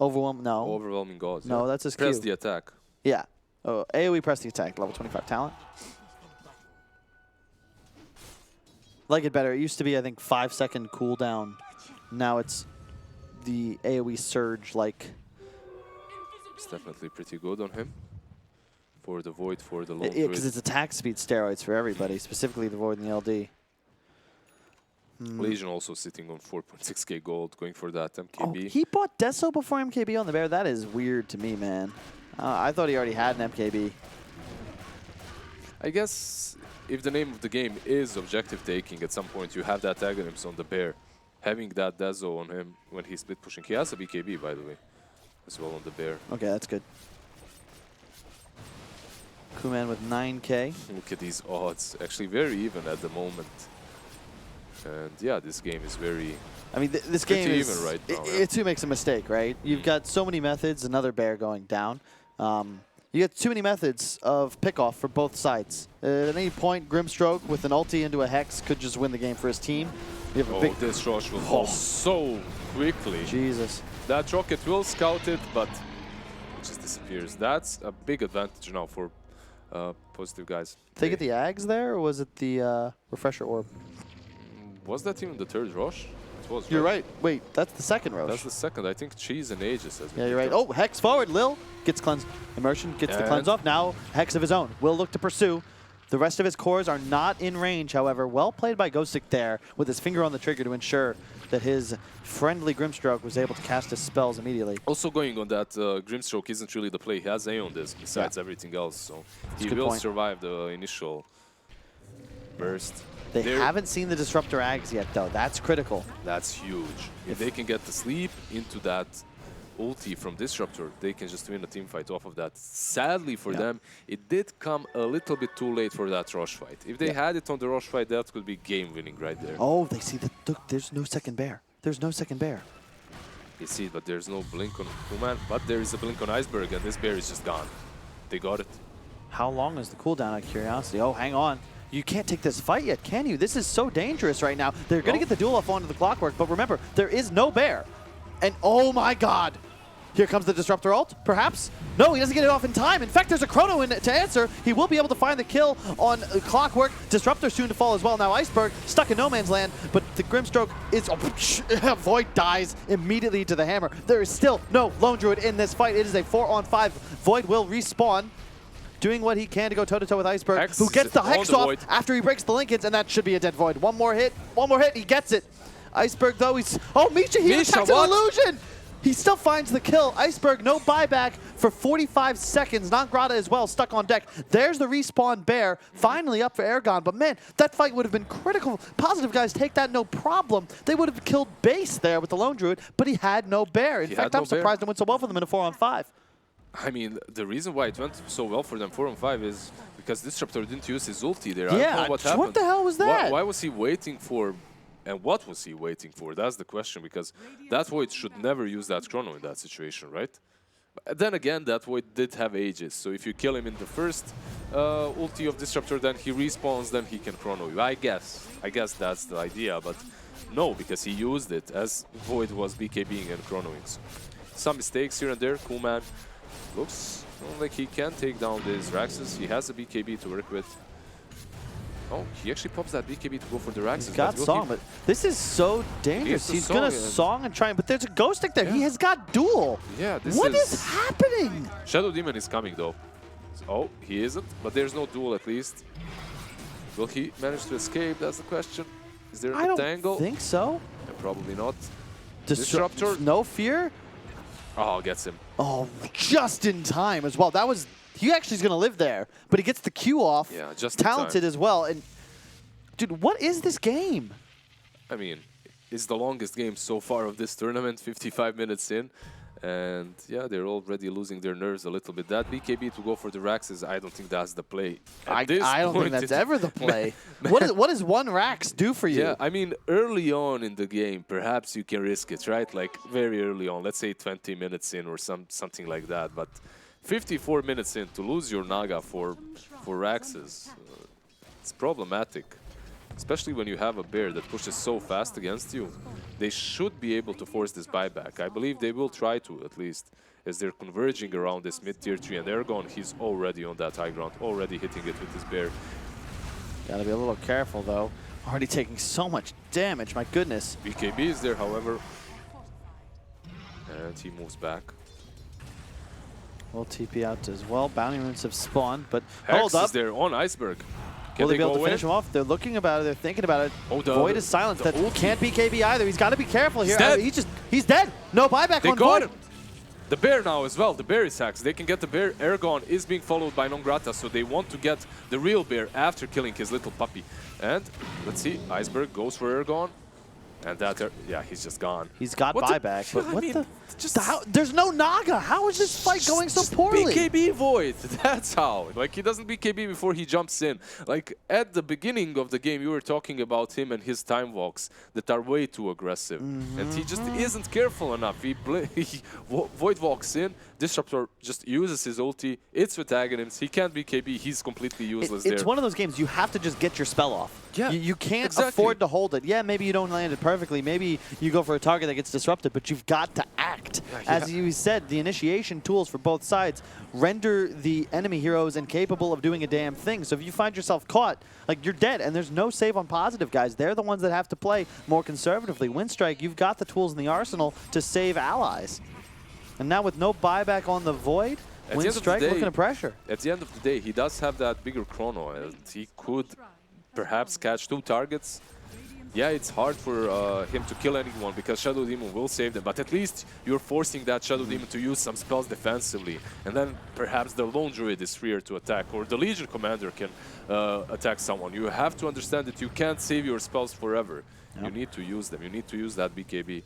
Overwhelm? No. Overwhelming gods. No, yeah. that's his Press Q. the attack. Yeah. Oh, AoE press the attack. Level 25 talent. Like it better. It used to be, I think, 5-second cooldown. Now it's the AoE surge like. It's definitely pretty good on him. For the Void, for the long Yeah, because it's attack speed steroids for everybody, specifically the Void and the LD. Legion also sitting on 4.6k gold, going for that MKB. Oh, he bought Deso before MKB on the bear? That is weird to me, man. I thought he already had an MKB. I guess if the name of the game is objective taking, at some point you have that Aghanim's on the bear. Having that Deso on him when he's split pushing. He has a BKB, by the way, as well on the bear. Okay, that's good. Kuman with 9k. Look at these odds. Actually very even at the moment. And yeah, this game is very... I mean, this game is... even right now. It's who makes a mistake, right? You've got so many methods, another bear going down. You get too many methods of pickoff for both sides. At any point, Grimstroke with an ulti into a Hex could just win the game for his team. You have a big this Rosh will fall so quickly. Jesus. That rocket will scout it, but it just disappears. That's a big advantage now for Positive guys. Did they get the Ags there, or was it the Refresher Orb? Was that even the third Rosh? It was. You're right. Wait, that's the second Rosh. That's the second. I think Cheese and Aegis has been. Yeah, you're right. Oh, Hex forward. Lil gets cleansed. Immersion gets the cleanse off. Now Hex of his own. Will look to pursue. The rest of his cores are not in range, however. Well played by Ghostic there with his finger on the trigger to ensure that his friendly Grimstroke was able to cast his spells immediately. Also going on that, Grimstroke isn't really the play. He has A on this besides everything else, so he will survive the initial burst. They haven't seen the Disruptor Ags yet, though. That's critical. That's huge. If they can get the sleep into that ulti from Disruptor, they can just win a team fight off of that. Sadly for them, it did come a little bit too late for that Rosh fight. If they had it on the Rosh fight, that could be game winning right there. Oh, they see that. Look, there's no second bear. There's no second bear. You see, but there's no blink on Kuman, but there is a blink on Iceberg, and this bear is just gone. They got it. How long is the cooldown, out of curiosity? Oh, hang on. You can't take this fight yet, can you? This is so dangerous right now. They're going to get the duel off onto the clockwork, but remember, there is no bear. And oh my god. Here comes the Disruptor ult, perhaps? No, he doesn't get it off in time. In fact, there's a Chrono in to answer. He will be able to find the kill on Clockwork. Disruptor soon to fall as well. Now Iceberg stuck in no man's land, but the Grimstroke is... Void dies immediately to the hammer. There is still no Lone Druid in this fight. It is a 4-on-5. Void will respawn, doing what he can to go toe-to-toe with Iceberg, Hex who gets the Hex off Void after he breaks the linkage, and that should be a dead Void. One more hit, he gets it. Iceberg, though, he's... Oh, Misha, he attacks an illusion! He still finds the kill. Iceberg, no buyback for 45 seconds. Nangrata as well, stuck on deck. There's the respawn bear, finally up for Aragon. But man, that fight would have been critical. Positive guys take that no problem. They would have killed base there with the Lone Druid, but he had no bear. In fact, I'm surprised it went so well for them in a 4-on-5. I mean, the reason why it went so well for them 4-on-5 is because Disruptor didn't use his ulti there. Yeah, I don't know what happened. What the hell was that? Why was he waiting for... And what was he waiting for? That's the question, because that Void should never use that Chrono in that situation, right? But then again, that Void did have Aegis, so if you kill him in the first ulti of Disruptor, then he respawns, then he can Chrono you. I guess that's the idea, but No, because he used it as Void was BKBing and chronoing. So some mistakes here and there. Cool man looks like he can take down these Raxes. He has a BKB to work with. Oh, he actually pops that BKB to go for the Raxes. He's got Song, but this is so dangerous. He's going to Song and try, but there's a Ghost Stick there. Yeah. He has got Duel. Yeah, what is happening? Shadow Demon is coming though. Oh, he isn't, but there's no Duel at least. Will he manage to escape? That's the question. Is there a tangle? I don't think so. Probably not. Disruptor. No fear. Oh, gets him. Oh, just in time as well. That was... He actually is going to live there, but he gets the Q off. Yeah, just talented as well. And dude, what is this game? I mean, it's the longest game so far of this tournament, 55 minutes in. And yeah, they're already losing their nerves a little bit. That BKB to go for the Raxes, I don't think that's the play. I don't think that's ever the play. What does one Rax do for you? Yeah, I mean, early on in the game, perhaps you can risk it, right? Like very early on, let's say 20 minutes in or something like that. But 54 minutes in to lose your Naga for Raxes, it's problematic. Especially when you have a bear that pushes so fast against you. They should be able to force this buyback. I believe they will try to, at least, as they're converging around this mid-tier 3. And Ergon, he's already on that high ground, already hitting it with his bear. Gotta be a little careful, though. Already taking so much damage, my goodness. BKB is there, however. And he moves back. We'll TP out as well. Bounty runes have spawned, but Hex hold up. is there on Iceberg. Will they be able to finish him off? They're looking about it. They're thinking about it. Oh, Void is silenced. That can't be KB either. He's got to be careful here. He's dead. No buyback on Void. Him. The bear now as well. The bear is hacks. They can get the bear. Ergon is being followed by Non Grata, so they want to get the real bear after killing his little puppy. And let's see. Iceberg goes for Ergon. And that, yeah, he's just gone. He's got buyback, but what the? There's no Naga. How is this fight going so poorly? BKB Void. That's how. Like, he doesn't BKB before he jumps in. Like, at the beginning of the game, you were talking about him and his time walks that are way too aggressive. And he just isn't careful enough. He Void walks in. Disruptor just uses his ulti. It's with Aghanim's. He can't BKB. He's completely useless there. It's one of those games you have to just get your spell off. Yeah, you can't afford to hold it. Yeah, maybe you don't land it perfectly. Maybe you go for a target that gets disrupted, but you've got to act. As you said, the initiation tools for both sides render the enemy heroes incapable of doing a damn thing. So if you find yourself caught, like, you're dead, and there's no save on positive, guys. They're the ones that have to play more conservatively. Winstrike, you've got the tools in the arsenal to save allies. And now with no buyback on the Void, Winstrike looking at pressure. At the end of the day, he does have that bigger chrono, and he could perhaps catch 2 targets. Yeah, it's hard for him to kill anyone because Shadow Demon will save them, but at least you're forcing that Shadow Demon to use some spells defensively, and then perhaps the Lone Druid is freer to attack, or the Legion Commander can attack someone. You have to understand that you can't save your spells forever. Yep. You need to use them. You need to use that BKB.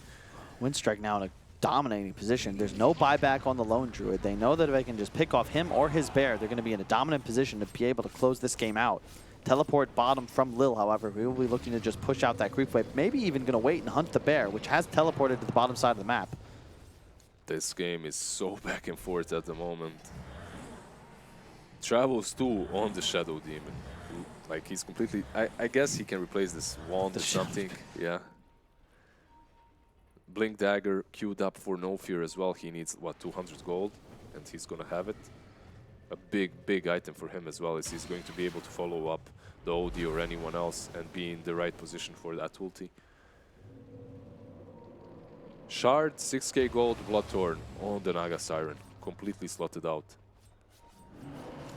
Winstrike now in a dominating position. There's no buyback on the Lone Druid. They know that if they can just pick off him or his bear, they're going to be in a dominant position to be able to close this game out. Teleport bottom from Lil, however, we will be looking to just push out that creep wave. Maybe even going to wait and hunt the bear, which has teleported to the bottom side of the map. This game is so back and forth at the moment. Travels 2 on the Shadow Demon. Like, he's completely... I guess he can replace this wand or something. Yeah. Blink Dagger queued up for No Fear as well. He needs, what, 200 gold? And he's going to have it. A big item for him as well is he's going to be able to follow up the OD or anyone else and be in the right position for that ulti. Shard, 6k gold, Bloodthorn on the Naga Siren. Completely slotted out.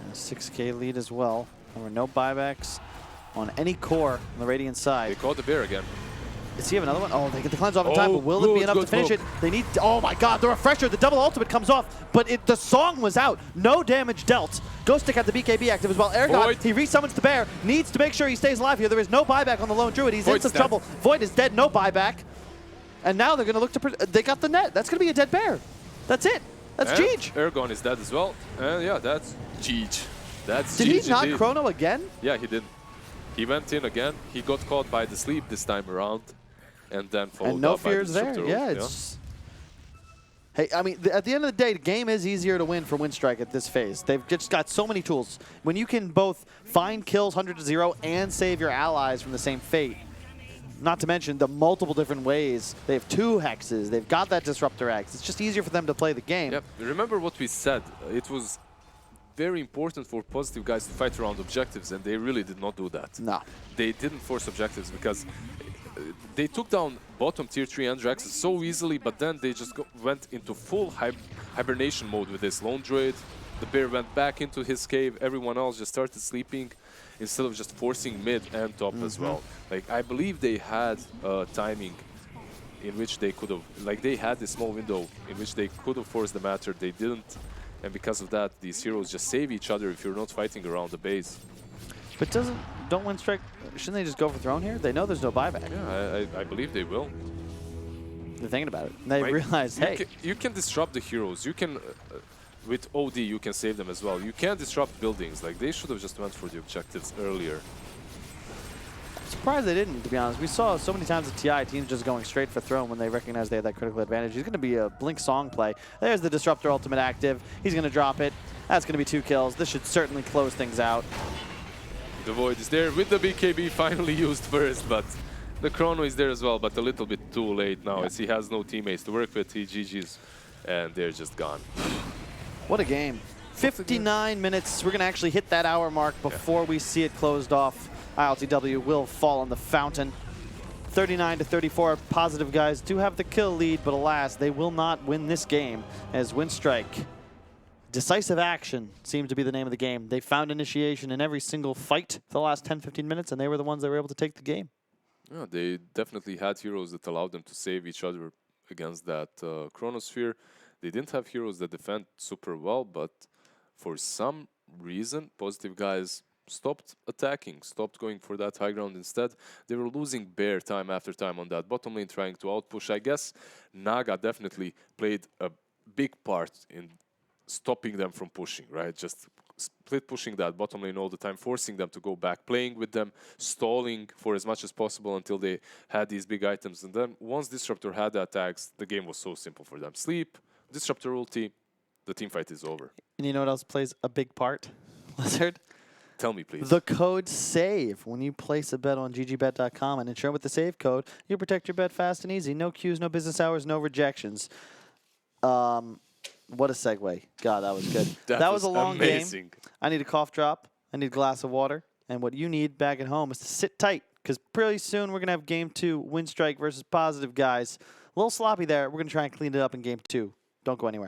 And a 6k lead as well. There were no buybacks on any core on the Radiant side. They caught the bear again. Does he have another one? Oh, they get the cleanse off in time, but will it be enough to finish it? They need, oh my god, the refresher, the double ultimate comes off, but the song was out. No damage dealt. Ghost Stick had the BKB active as well. Ergon, he resummons the bear, needs to make sure he stays alive here. There is no buyback on the Lone Druid. He's in some trouble. Void is dead, no buyback. And now they're going to look to, they got the net. That's going to be a dead bear. That's it. That's GG. Ergon is dead as well. And yeah, that's GG. That's Did he not chrono again? Yeah, he did. He went in again. He got caught by the sleep this time around. And then followed no up by fears there. Yeah, it's. Hey, I mean, at the end of the day, the game is easier to win for Winstrike at this phase. They've just got so many tools. When you can both find kills 100 to 0 and save your allies from the same fate, Not to mention the multiple different ways. They have 2 hexes. They've got that Disruptor X. It's just easier for them to play the game. Yep. Remember what we said. It was very important for Positive guys to fight around objectives, and they really did not do that. No. They didn't force objectives because they took down bottom tier 3 Andraxes so easily, but then they just went into full hibernation mode with this lone druid. The bear went back into his cave. Everyone else just started sleeping instead of just forcing mid and top as well. Like, I believe they had timing in which they could have, like, they had this small window in which they could have forced the matter. They didn't, and because of that, these heroes just save each other if you're not fighting around the base. But don't Winstrike, shouldn't they just go for throne here? They know there's no buyback. Yeah, I believe they will. They're thinking about it. They realize, hey. You can disrupt the heroes. You can, with OD, you can save them as well. You can't disrupt buildings. Like, they should have just went for the objectives earlier. I'm surprised they didn't, to be honest. We saw so many times at TI teams just going straight for throne when they recognized they had that critical advantage. He's going to be a Blink Song play. There's the Disruptor ultimate active. He's going to drop it. That's going to be 2 kills. This should certainly close things out. The Void is there with the BKB finally used first, but the Chrono is there as well, but a little bit too late now as he has no teammates to work with. He GG's, and they're just gone. What a game. 59 minutes. We're going to actually hit that hour mark before we see it closed off. ILTW will fall on the fountain. 39-34. Positive guys do have the kill lead, but alas, they will not win this game as Winstrike. Decisive action seems to be the name of the game. They found initiation in every single fight for the last 10-15 minutes, and they were the ones that were able to take the game. Yeah, they definitely had heroes that allowed them to save each other against that Chronosphere. They didn't have heroes that defend super well, but for some reason, Positive guys stopped attacking, stopped going for that high ground instead. They were losing bare time after time on that bottom lane, trying to outpush. I guess Naga definitely played a big part in stopping them from pushing, right? Just split pushing that bottom lane all the time, forcing them to go back, playing with them, stalling for as much as possible until they had these big items. And then once Disruptor had the attacks, the game was so simple for them. Sleep, Disruptor ulti, the team fight is over. And you know what else plays a big part, Lizard? Tell me, please. The code SAVE. When you place a bet on GG.Bet.com and ensure with the SAVE code, you protect your bet fast and easy. No queues, no business hours, no rejections. What a segue. God, that was good. That was a long amazing game. I need a cough drop. I need a glass of water. And what you need back at home is to sit tight, because pretty soon we're going to have Game 2, Winstrike versus Positive guys. A little sloppy there. We're going to try and clean it up in Game 2. Don't go anywhere.